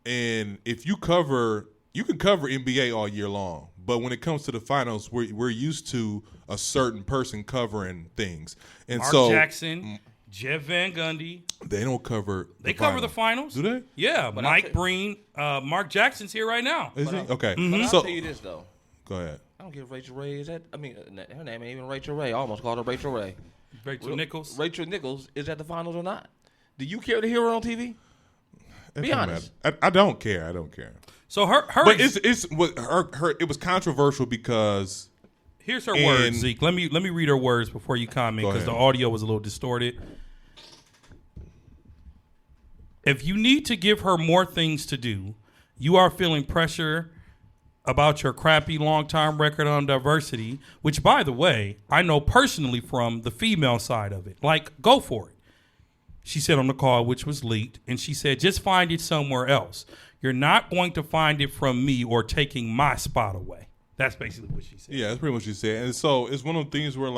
And if you can cover NBA all year long, but when it comes to the finals, we're used to a certain person covering things. And Mark Jackson, Jeff Van Gundy. They don't cover. They cover the finals. Do they? Yeah, but Mike Breen, Mark Jackson's here right now. Is he? Okay. But I'll tell you this though. Go ahead. I don't care if Rachel Ray is at. I mean, her name ain't even Rachel Ray. I almost called her Rachel Ray. Rachel Nichols. Rachel Nichols is at the finals or not? Do you care to hear her on TV? Be honest. I don't care. I don't care. So her but it was controversial because here's her words, Zeke. Let me read her words before you comment because the audio was a little distorted. If you need to give her more things to do, you are feeling pressure about your crappy long-time record on diversity, which, by the way, I know personally from the female side of it. Go for it. She said on the call, which was leaked, and she said, just find it somewhere else. You're not going to find it from me or taking my spot away. That's basically what she said. Yeah, that's pretty much what she said. And so it's one of the things where,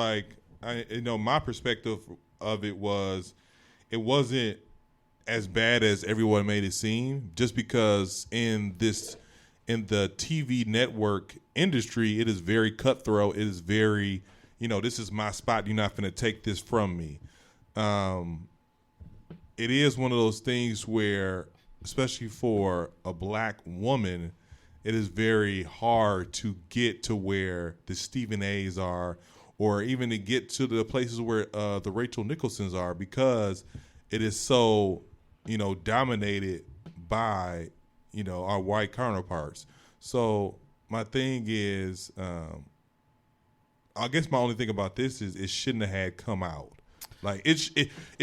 my perspective of it was, it wasn't as bad as everyone made it seem, just because in the TV network industry, it is very cutthroat. It is very, this is my spot. You're not going to take this from me. It is one of those things where, especially for a black woman, it is very hard to get to where the Stephen A's are, or even to get to the places where the Rachel Nicholsons are, because it is so, dominated by, our white counterparts. So my thing is, I guess my only thing about this is it shouldn't have had come out. It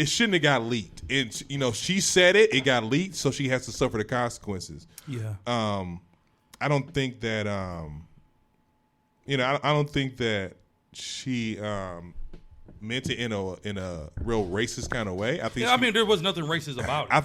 shouldn't have got leaked. It's she said it got leaked, so she has to suffer the consequences. Yeah. I don't think that I don't think that she meant it in a real racist kind of way. I think there was nothing racist about it. I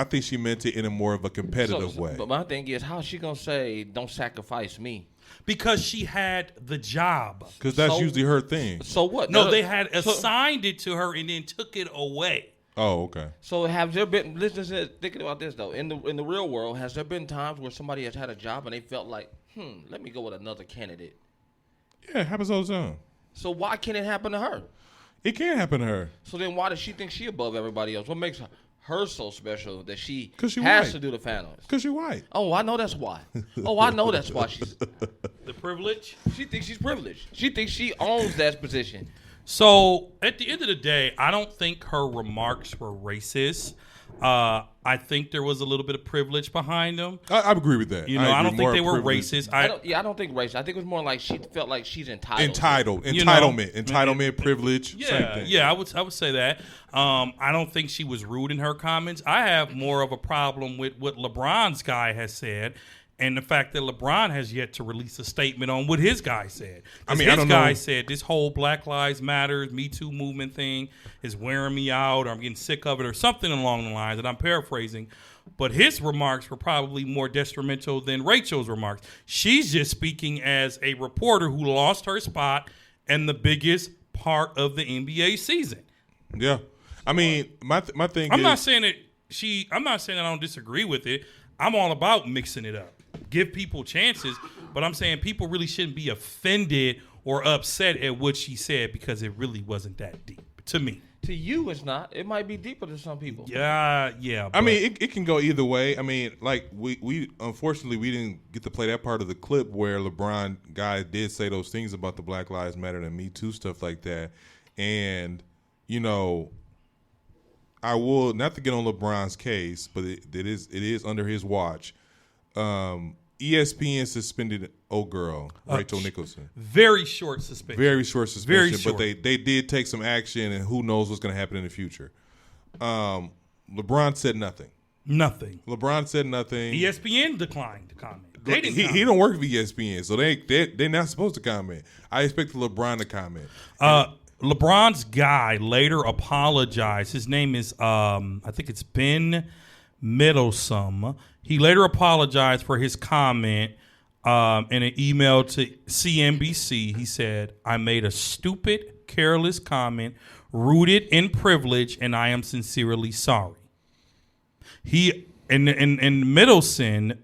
think she meant it in a more of a competitive way. But my thing is, how is she gonna say don't sacrifice me? because she had the job. Because that's So- usually her thing. So what? No, they had assigned it to her and then took it away. Oh, okay. So have there been? Listen, thinking about this though. In the real world, has there been times where somebody has had a job and they felt like, let me go with another candidate? Yeah, it happens all the time. So why can't it happen to her? It can happen to her. So then why does she think she above everybody else? What makes her so special that she 'Cause she has white. to do the finals? Because you're white. Oh, I know that's why. Oh, I know that's why The privilege. she thinks she's privileged. She thinks she owns that position. So at the end of the day, I don't think her remarks were racist. I think there was a little bit of privilege behind them. I agree with that. You know, I agree. don't think More they were privilege. racist. I don't think racist. I think it was more like she felt like she's entitled. You know, Entitlement, privilege. Same Yeah, thing. yeah, I would say that. I don't think she was rude in her comments. I have more of a problem with what LeBron's guy has said, and the fact that LeBron has yet to release a statement on what his guy said. I mean, his I don't guy know. said this whole Black Lives Matter, Me Too movement thing is wearing me out, or I'm getting sick of it, or something along the lines. And I'm paraphrasing. But his remarks were probably more detrimental than Rachel's remarks. She's just speaking as a reporter who lost her spot in the biggest part of the NBA season. Yeah. I mean, my thing I'm is. not saying that I'm not saying that I don't disagree with it. I'm all about mixing it up. Give people chances, but I'm saying people really shouldn't be offended or upset at what she said because it really wasn't that deep to me. To you, it's not. It might be deeper to some people. Yeah. I but- mean, it can go either way. I mean, like we unfortunately we didn't get to play that part of the clip where LeBron guy did say those things about the Black Lives Matter and Me Too stuff like that. And you know, I will not to get on LeBron's case, but it is under his watch. ESPN suspended old girl Rachel Nicholson. very short suspension. Very short suspension, Very short. but they did take some action, and who knows what's going to happen in the future. LeBron said nothing. Nothing. LeBron said nothing. ESPN declined to comment. They didn't comment. He don't work for ESPN, so they're not supposed to comment. I expect LeBron to comment. LeBron's guy later apologized. His name is, I think it's Ben Middlesome. He later apologized for his comment in an email to CNBC. He said, "I made a stupid, careless comment rooted in privilege, and I am sincerely sorry." He in Middleton,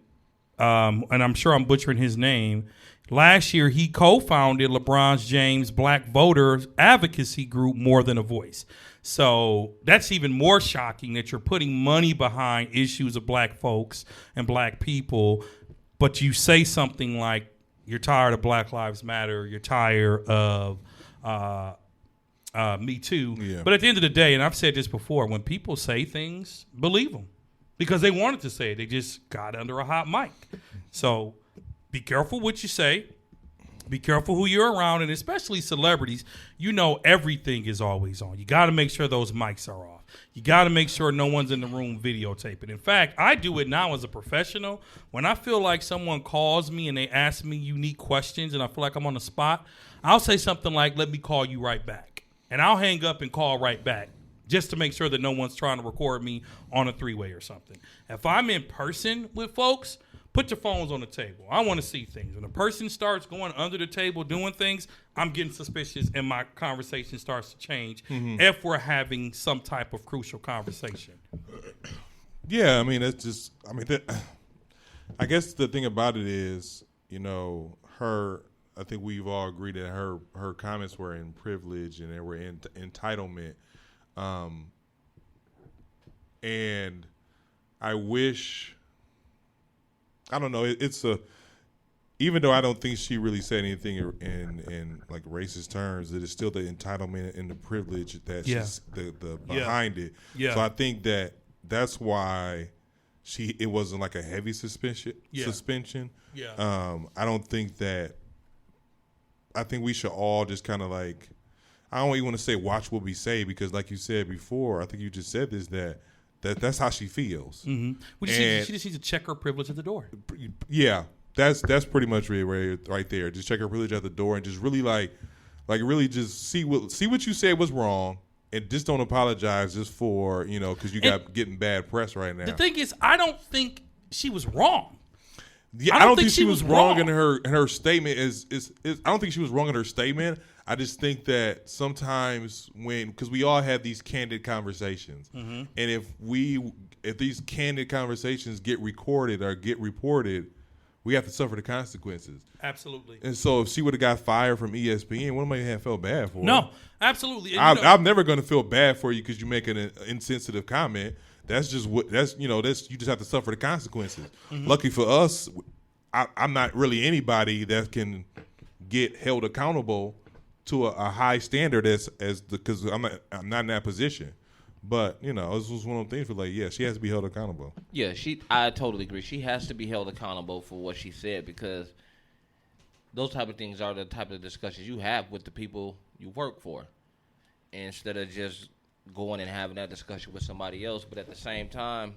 and I'm sure I'm butchering his name. Last year, he co-founded LeBron James Black Voters Advocacy Group, More Than a Voice. So that's even more shocking that you're putting money behind issues of black folks and black people, but you say something like you're tired of Black Lives Matter, you're tired of Me Too. Yeah. But at the end of the day, and I've said this before, when people say things, believe them because they wanted to say it. They just got under a hot mic. So be careful what you say. Be careful who you're around, and especially celebrities. You know everything is always on. You got to make sure those mics are off. You got to make sure no one's in the room videotaping. In fact, I do it now as a professional. When I feel like someone calls me and they ask me unique questions and I feel like I'm on the spot, I'll say something like, "Let me call you right back." And I'll hang up and call right back just to make sure that no one's trying to record me on a three-way or something. If I'm in person with folks, put your phones on the table. I want to see things. When a person starts going under the table doing things, I'm getting suspicious and my conversation starts to change if we're having some type of crucial conversation. Yeah, I mean that's just. I mean, I guess the thing about it is, you know, her. I think we've all agreed that her comments were in privilege and they were in entitlement, and I wish. I don't know. It's a. Even though I don't think she really said anything in like racist terms, it is still the entitlement and the privilege that she's the behind it. Yeah. So I think that's why it wasn't like a heavy suspension. Yeah. I don't think that. I think we should all just kind of like. I don't even want to say watch what we say because, like you said before, I think you just said this that's how she feels. Mm-hmm. She just needs to check her privilege at the door. Yeah, that's pretty much it right there. Just check her privilege at the door and just really like really just see what you said was wrong and just don't apologize just for because you got getting bad press right now. The thing is, I don't think she was wrong. Yeah, I don't think she was wrong in her statement. I don't think she was wrong in her statement. I just think that sometimes because we all have these candid conversations, and if these candid conversations get recorded or get reported, we have to suffer the consequences. Absolutely. And so if she would have got fired from ESPN, what am I have felt bad for? No, absolutely. And I'm never going to feel bad for you because you make an insensitive comment. That's just you just have to suffer the consequences. Lucky for us, I'm not really anybody that can get held accountable to a high standard because I'm not in that position. But this was one of the things where she has to be held accountable. Yeah, I totally agree. She has to be held accountable for what she said because those type of things are the type of discussions you have with the people you work for, instead of just going and having that discussion with somebody else. But at the same time,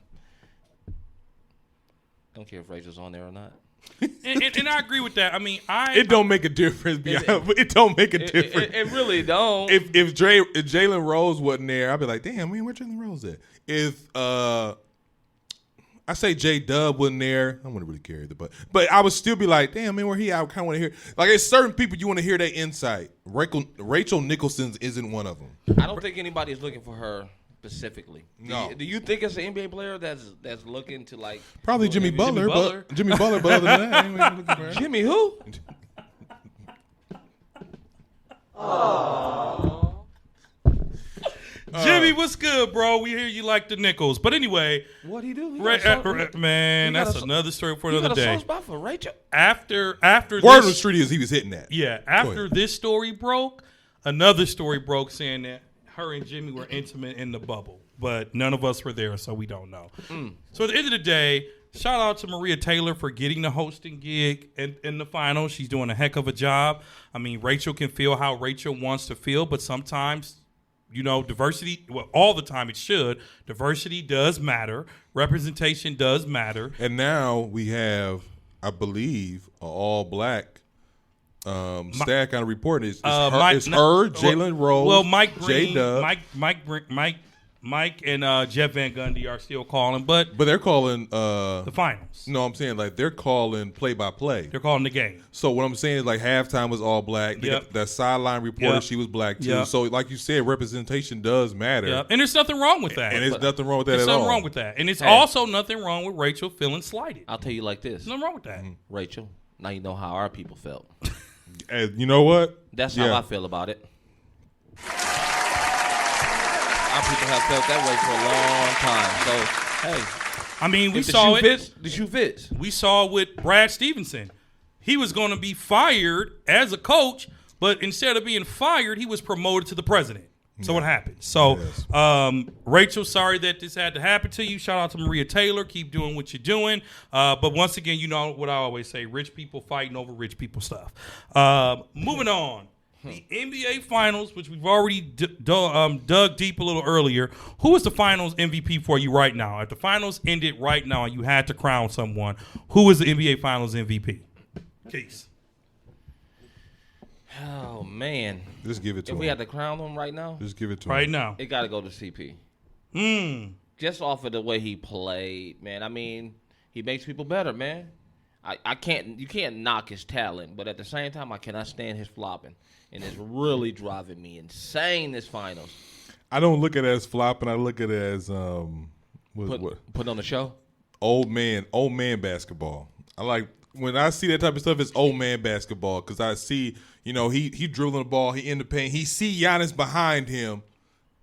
don't care if Rachel's on there or not. and I agree with that. I mean, it don't make a difference. It don't make a difference. It really don't. If Jalen Rose wasn't there, I'd be like, damn, man, where Jalen Rose at? If I say J Dub wasn't there, I wouldn't really care either. But I would still be like, damn, man, where he at? I kind of want to hear. Like, there's certain people you want to hear their insight. Rachel Nicholson isn't one of them. I don't think anybody's looking for her specifically. No. Do you think it's an NBA player that's looking to probably Jimmy Butler, but other than that, I ain't really looking for her. Jimmy who? Jimmy, what's good, bro? We hear you like the Nickels. But anyway, What he do? Man, that's another story for another day. You got a soft spot for Rachel? After Word on the this, street is he was hitting that. yeah, after this story broke, another story broke saying that her and Jimmy were intimate in the bubble, but none of us were there, so we don't know. So at the end of the day, shout out to Maria Taylor for getting the hosting gig in the finals. She's doing a heck of a job. I mean, Rachel can feel how Rachel wants to feel, but sometimes, diversity, well, all the time it should. Diversity does matter. Representation does matter. And now we have, I believe, an all-black stat kind of report. It's Jalen Rose, well, Mike Green, J-Dub. Mike and Jeff Van Gundy are still calling, but But they're calling the finals. No, I'm saying they're calling play-by-play. They're calling the game. So what I'm saying is halftime was all black. Yep. That sideline reporter, Yep. she was black too. Yep. So like you said, representation does matter. Yeah, and there's nothing wrong with that. And there's nothing wrong with that There's at all. nothing wrong with that. And it's also nothing wrong with Rachel feeling slighted. I'll tell you like this, There's nothing wrong with that. Rachel. Now you know how our people felt. And you know what? That's how I feel about it. Our people have felt that way for a long time. So, hey. I mean, we If saw it. The shoe fits. We saw with Brad Stevenson. He was going to be fired as a coach, but instead of being fired, he was promoted to the president. So what happened? So, Rachel, sorry that this had to happen to you. Shout out to Maria Taylor. Keep doing what you're doing. But once again, you know what I always say, rich people fighting over rich people stuff. Moving on. The NBA Finals, which we've already dug deep a little earlier. Who is the Finals MVP for you right now? If the Finals ended right now and you had to crown someone, who is the NBA Finals MVP? Keith. Oh, man. Just give it to If him. we had to crown him right now, Just give it to Right him. now. it got to go to CP. Just off of the way he played, man. I mean, he makes people better, man. You can't knock his talent, but at the same time, I cannot stand his flopping. And it's really driving me insane this finals. I don't look at it as flopping. I look at it as Put on the show? old man basketball. I like when I see that type of stuff. It's old man basketball because I see he dribbling the ball, he in the paint, he see Giannis behind him.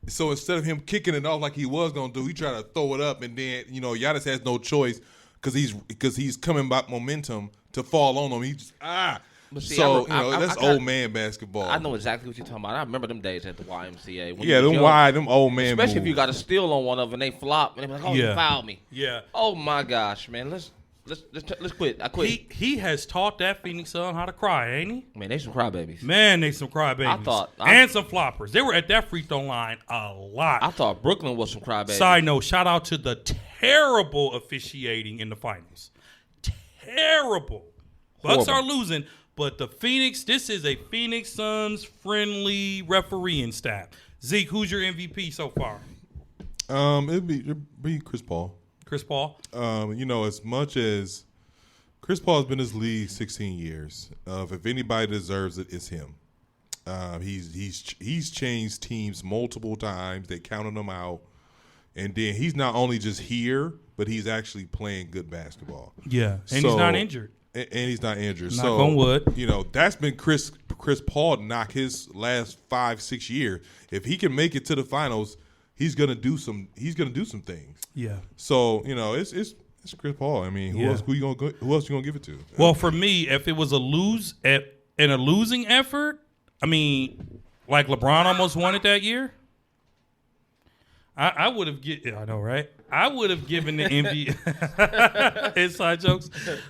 So instead of him kicking it off like he was gonna do, he try to throw it up, and then Giannis has no choice because he's coming back momentum to fall on him. He just But see, that's old man basketball. I know exactly what you're talking about. I remember them days at the YMCA. When Yeah, you was them young. them old man Especially if moves. you got a steal on one of them and they flop and they be like, "Oh, you fouled me." Yeah. Oh my gosh, man. Let's quit. I quit. He has taught that Phoenix Sun how to cry, ain't he? Man, they some crybabies. Man, they some crybabies. And some floppers. They were at that free throw line a lot. I thought Brooklyn was some crybabies. Side note, shout out to the terrible officiating in the finals. Terrible. Bucks are losing, but this is a Phoenix Suns friendly refereeing staff. Zeke, who's your MVP so far? It'd be Chris Paul. Chris Paul? As much as Chris Paul's been in this league 16 years. If anybody deserves it, it's him. He's changed teams multiple times. They counted him out, and then he's not only just here, but he's actually playing good basketball. Yeah, and he's not injured. And he's not injured. Knock on wood. You know, that's been Chris Paul knock his last 5-6 years. If he can make it to the finals, he's gonna do some things. Yeah. So you know, it's Chris Paul. I mean, who else you gonna give it to? Well, for me, if it was a losing effort, I mean, like LeBron almost won it that year. I would have I know, right? I would have given the MVP inside jokes.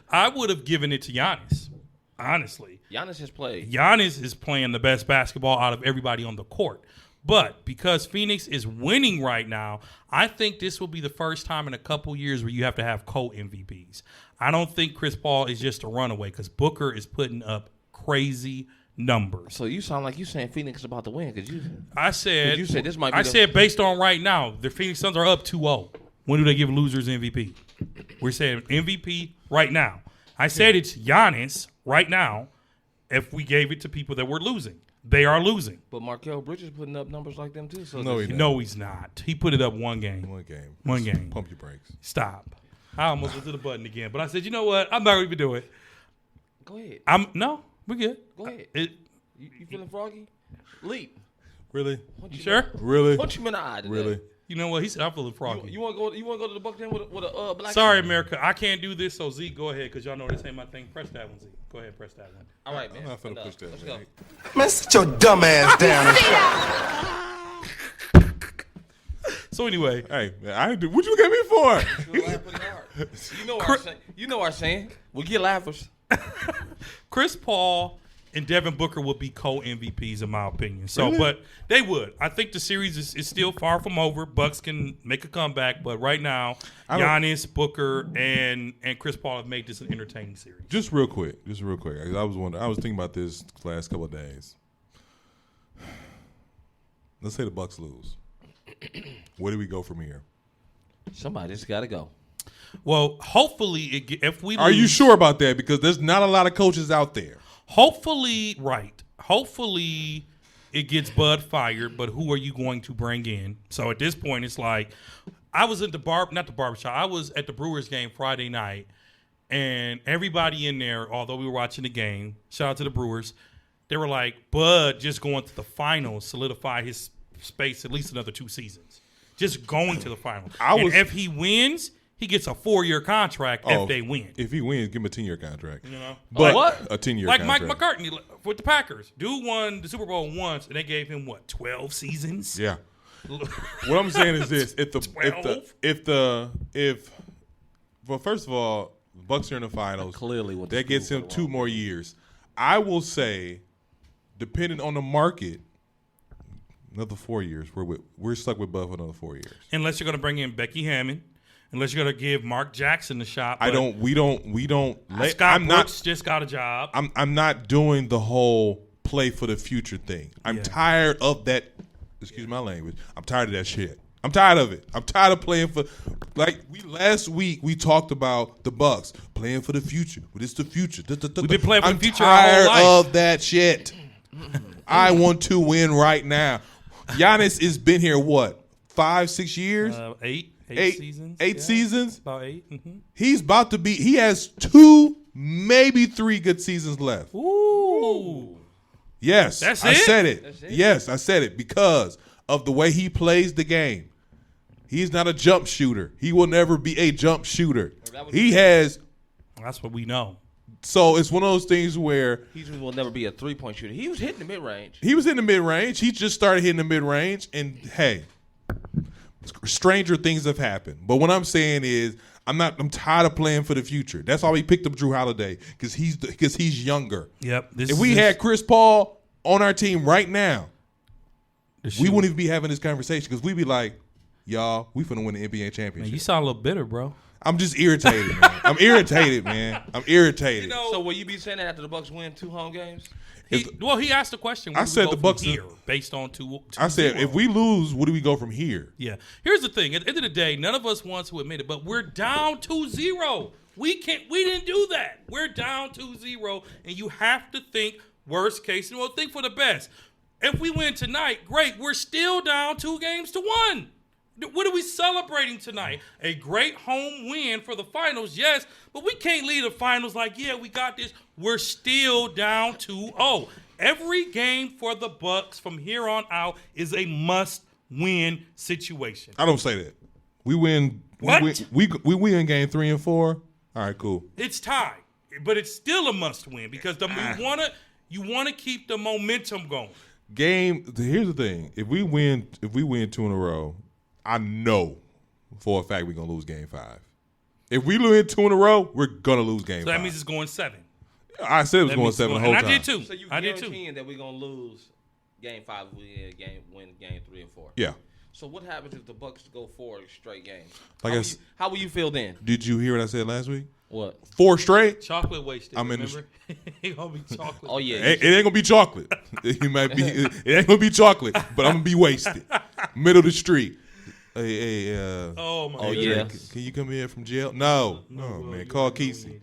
I would have given it to Giannis. Honestly, Giannis has played. Giannis is playing the best basketball out of everybody on the court. But because Phoenix is winning right now, I think this will be the first time in a couple years where you have to have co-MVPs. I don't think Chris Paul is just a runaway because Booker is putting up crazy numbers. So you sound like you saying Phoenix is about to win because I said this might be I said based on right now, the Phoenix Suns are up 2-0. When do they give losers MVP? We're saying MVP right now. I said it's Giannis right now if we gave it to people that were losing. They are losing. But Markel Bridges putting up numbers like them too. So No, he's not. He put it up one game. One game. Pump your brakes. Stop. I almost went to the button again, but I said, you know what? I'm not going to even do it. Go ahead. No, we're good. Go ahead. You feeling froggy? Leap. Really? You sure? Really? Punch him in the eye today. Really? You know what? He said I'm feeling froggy. You want to go? You want to go to the Bucks then with a black? Sorry, America. I can't do this. So Zeke, go ahead because y'all know this ain't my thing. Press that one, Zeke. Go ahead, press that one. All right, man. I'm not finna push that. Let's man. go. Man, sit your dumb ass down. So anyway, Hey, man, what you get me for? You laugh pretty hard. You know our saying. We get laughers. Chris Paul and Devin Booker would be co-MVPs in my opinion. So, but they would. I think the series is still far from over. Bucks can make a comeback, but right now, Giannis, Booker, and Chris Paul have made this an entertaining series. Just real quick. I was thinking about this the last couple of days. Let's say the Bucks lose. Where do we go from here? Somebody's got to go. Well, hopefully, if we lose, Are you sure about that? Because there's not a lot of coaches out there. Hopefully, right. Hopefully, it gets Bud fired, but who are you going to bring in? So at this point, it's like I was at barbershop. I was at the Brewers game Friday night, and everybody in there, although we were watching the game, shout out to the Brewers, they were like, Bud just going to the finals solidify his space at least another 2 seasons. Just going to the finals. And if he wins, he gets a 4-year contract if they win. If he wins, give him a 10-year contract. You know? But what? A 10-year like contract. Mike McCartney with the Packers. Dude won the Super Bowl once, and they gave him, 12 seasons? Yeah. What I'm saying is this: well, first of all, the Bucks are in the finals. Clearly, that gets him 2 more years. I will say, depending on the market, another 4 years. We're stuck with Bud for another 4 years. Unless you're going to bring in Becky Hammond. Unless you're going to give Mark Jackson the shot. We don't. Scott Brooks just got a job. I'm not doing the whole play for the future thing. I'm tired of that. Excuse my language. I'm tired of that shit. I'm tired of it. I'm tired of playing for, last week we talked about the Bucks playing for the future. But it's the future. We've been playing for the future our I'm whole tired life. of that shit. I want to win right now. Giannis has been here 5-6 years? 8 seasons. 8 seasons? About 8. Mm-hmm. He's about to be. He has 2, maybe 3 good seasons left. Ooh. Yes, That's I it? said it. That's it? Yes, I said it because of the way he plays the game. He's not a jump shooter. He will never be a jump shooter. He has. That's what we know. So it's one of those things where He will never be a 3-point shooter. He was hitting the mid range. he was in the mid range. He just started hitting the mid range, and hey, stranger things have happened. But what I'm saying is, I'm tired of playing for the future. That's why we picked up Drew Holiday because he's younger. Yep. If we had Chris Paul on our team right now, we wouldn't even be having this conversation because we'd be like, y'all, we finna win the NBA championship. Man, you sound a little bitter, bro. I'm just irritated, man. I'm irritated, man. I'm irritated. So will you be saying that after the Bucks win 2 home games? He asked the question. I said the Bucks here based on two. I said, if we lose, where do we go from here? Yeah. Here's the thing. At the end of the day, none of us wants to admit it, but we're down 2-0. We didn't do that. down 2-0, and you have to think worst case. Well, think for the best. If we win tonight, great. We're still down 2-1. What are we celebrating tonight? A great home win for the finals, yes, but we can't leave the finals like, yeah, we got this. We're still down 2-0. Every game for the Bucks from here on out is a must-win situation. I don't say that. We win. What? We win game 3 and 4. All right, cool. It's tied, but it's still a must-win because you wanna keep the momentum going. Here's the thing: if we win 2 in a row, I know for a fact we're gonna lose game 5. If we win 2 in a row, we're gonna lose game 5. So that means it's going 7. I said it was That going means 7 the it's whole going- time. and I did too. So you I did too. guaranteeing that we're gonna lose game 5 if we win game 3 and 4. Yeah. So what happens if the Bucks go 4 straight games? Like How will you feel then? Did you hear what I said last week? What? 4 straight? Chocolate wasted. I'm in the- remember? It gonna be chocolate. Oh yeah. It ain't gonna be chocolate. It ain't gonna be chocolate, but I'm gonna be wasted. Middle of the street. Hey, Oh my Oh, goodness. yeah. can you come in from jail? No, man. Call Kesey.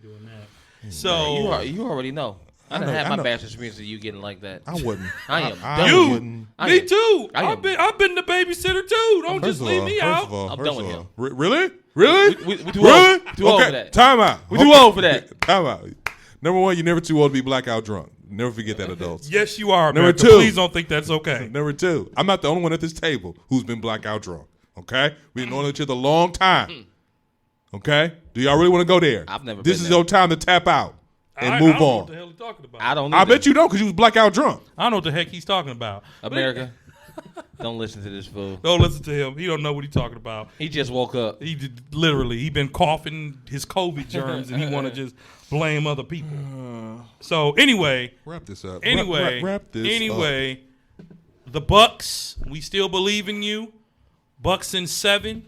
So You already know. I done know- had I my know. bad experience of you getting like that. I wouldn't. I am I done. You, wouldn't. I me am- too. I am- I've been the babysitter too. Don't just leave me out. I'm done with him. Really? Really? We too Really? old. Too old Okay, for that. time out. We too old for that. Time out. Number one, you're never too old to be blackout drunk. Never forget that, adults. Yes, you are. Number America. 2. Please don't think that's okay. Number 2, I'm not the only one at this table who's been blackout drunk. Okay? We've known each other a long time. Okay? Do y'all really want to go there? I've never This been is there. your time to tap out and I move don't know on. what the hell he's talking about. I don't. I either. bet you don't because you was blackout drunk. I don't know what the heck he's talking about. America. Don't listen to this fool. Don't listen to him. He don't know what he's talking about. He just woke up. He did, literally, he been coughing his COVID germs, and he want to just blame other people. So anyway, Wrap this up. anyway, Wrap this up. anyway, the Bucks. We still believe in you. Bucks in 7.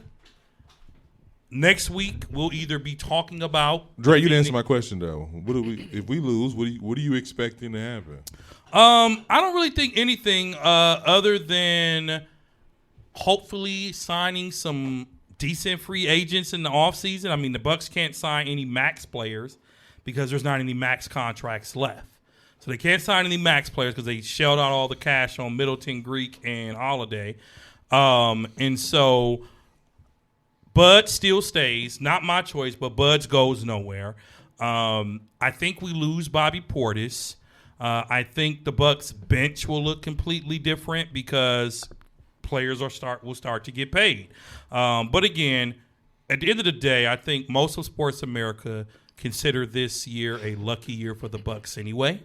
Next week we'll either be talking about Dre, you didn't answer my question though. If we lose? What are you expecting to happen? I don't really think anything other than hopefully signing some decent free agents in the offseason. I mean, the Bucks can't sign any max players because there's not any max contracts left. So they can't sign any max players because they shelled out all the cash on Middleton, Greek, and Holiday. And so Bud still stays. Not my choice, but Bud's goes nowhere. I think we lose Bobby Portis. I think the Bucks bench will look completely different because players will start to get paid. But again, at the end of the day, I think most of Sports America consider this year a lucky year for the Bucks anyway.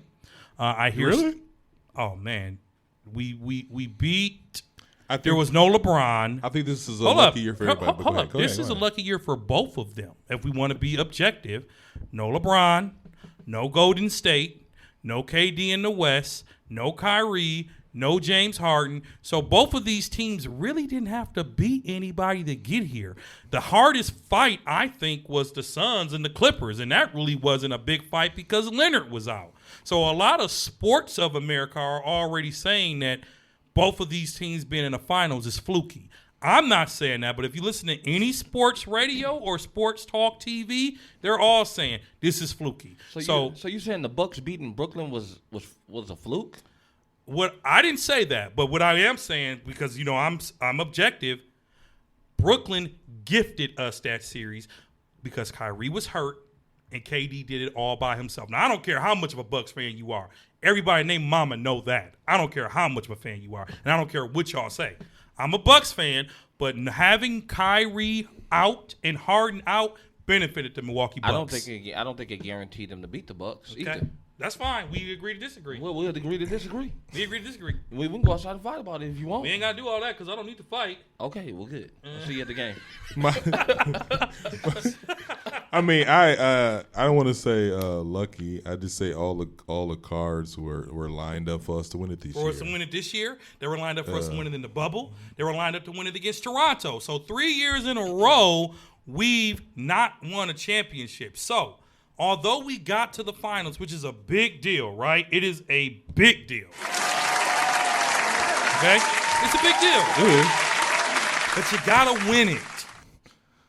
I hear Really? Oh man, we beat. I think There was no LeBron. I think this is a Hold lucky up. year for everybody. but Hold go up. ahead, go This ahead, is go a ahead. lucky year for both of them. If we want to be objective, no LeBron, no Golden State, no KD in the West, no Kyrie, no James Harden. So both of these teams really didn't have to beat anybody to get here. The hardest fight, I think, was the Suns and the Clippers, and that really wasn't a big fight because Leonard was out. So a lot of sports of America are already saying that both of these teams being in the finals is fluky. I'm not saying that, but if you listen to any sports radio or sports talk TV, they're all saying this is fluky. So you saying the Bucks beating Brooklyn was a fluke? What I didn't say that, but what I am saying, because I'm objective, Brooklyn gifted us that series because Kyrie was hurt and KD did it all by himself. Now I don't care how much of a Bucks fan you are. Everybody named Mama know that. I don't care how much of a fan you are, and I don't care what y'all say. I'm a Bucks fan, but having Kyrie out and Harden out benefited the Milwaukee Bucks. I don't think it guaranteed them to beat the Bucks Okay, either. that's fine. We agree to disagree. We'll agree to disagree. We agree to disagree. We can go outside and fight about it if you want. We ain't gotta do all that because I don't need to fight. Okay, well, good. I'll see you at the game. I mean, I don't want to say lucky. I just say all the cards were lined up for us to win it this For year. us to win it this year, they were lined up for us to win it in the bubble. They were lined up to win it against Toronto. So 3 years in a row, we've not won a championship. So although we got to the finals, which is a big deal, right? It is a big deal. Okay? It's a big deal. It is. But you gotta win it.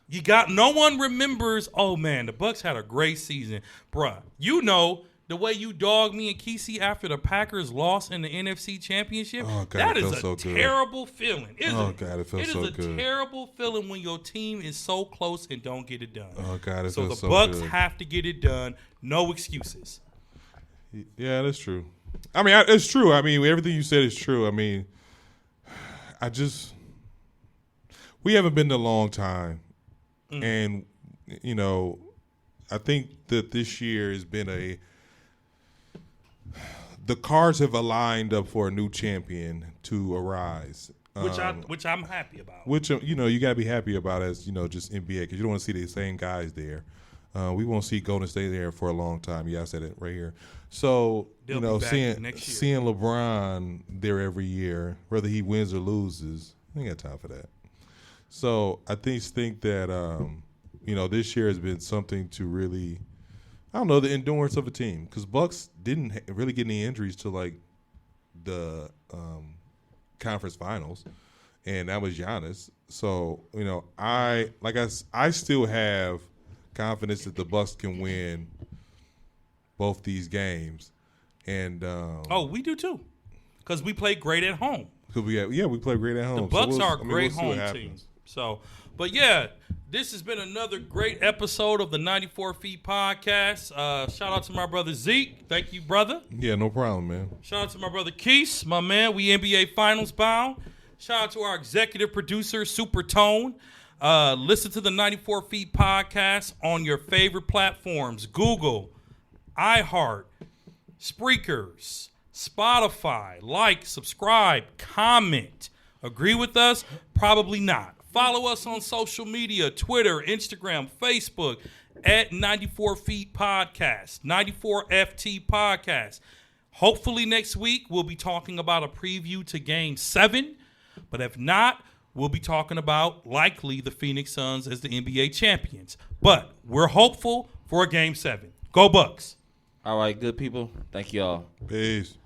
You got no one remembers. Oh man, the Bucks had a great season, bruh. You know the way you dogged me and Kesey after the Packers lost in the NFC Championship. Oh, God, that it is felt a so good. terrible feeling, isn't Oh, it? God, it felt so It is a good. terrible feeling when your team is so close and don't get it done. Oh, God, it so feels the so Bucks good. have to get it done. No excuses. Yeah, that's true. I mean, it's true. I mean, everything you said is true. I mean, we haven't been a long time. And, you know, I think that this year has been the cards have aligned up for a new champion to arise. Which I'm happy about. Which, you know, you got to be happy about as, you know, just NBA, because you don't want to see the same guys there. We won't see Golden State there for a long time. Yeah, I said it right here. So, They'll you know, be back seeing next year. seeing LeBron there every year, whether he wins or loses, I ain't got time for that. So I think that, you know, this year has been something to really, I don't know, the endurance of a team. Because Bucks didn't really get any injuries to, like, the conference finals. And that was Giannis. So, you know, I still have confidence that the Bucks can win both these games. And We do too, because we play great at home. we play great at home. The Bucks are a we'll great see what home team. happens. So, but yeah, this has been another great episode of the 94 Feet Podcast. Shout out to my brother Zeke. Thank you, brother. Yeah, no problem, man. Shout out to my brother Keese, my man. We NBA Finals bound. Shout out to our executive producer, Super Tone. Listen to the 94 Feet Podcast on your favorite platforms: Google, iHeart, Spreakers, Spotify. Like, subscribe, comment. Agree with us? Probably not. Follow us on social media: Twitter, Instagram, Facebook at 94 Feet Podcast, 94FT Podcast. Hopefully next week we'll be talking about a preview to Game 7. But if not, we'll be talking about likely the Phoenix Suns as the NBA champions. But we're hopeful for a Game 7. Go Bucks. All right, good people. Thank y'all. Peace.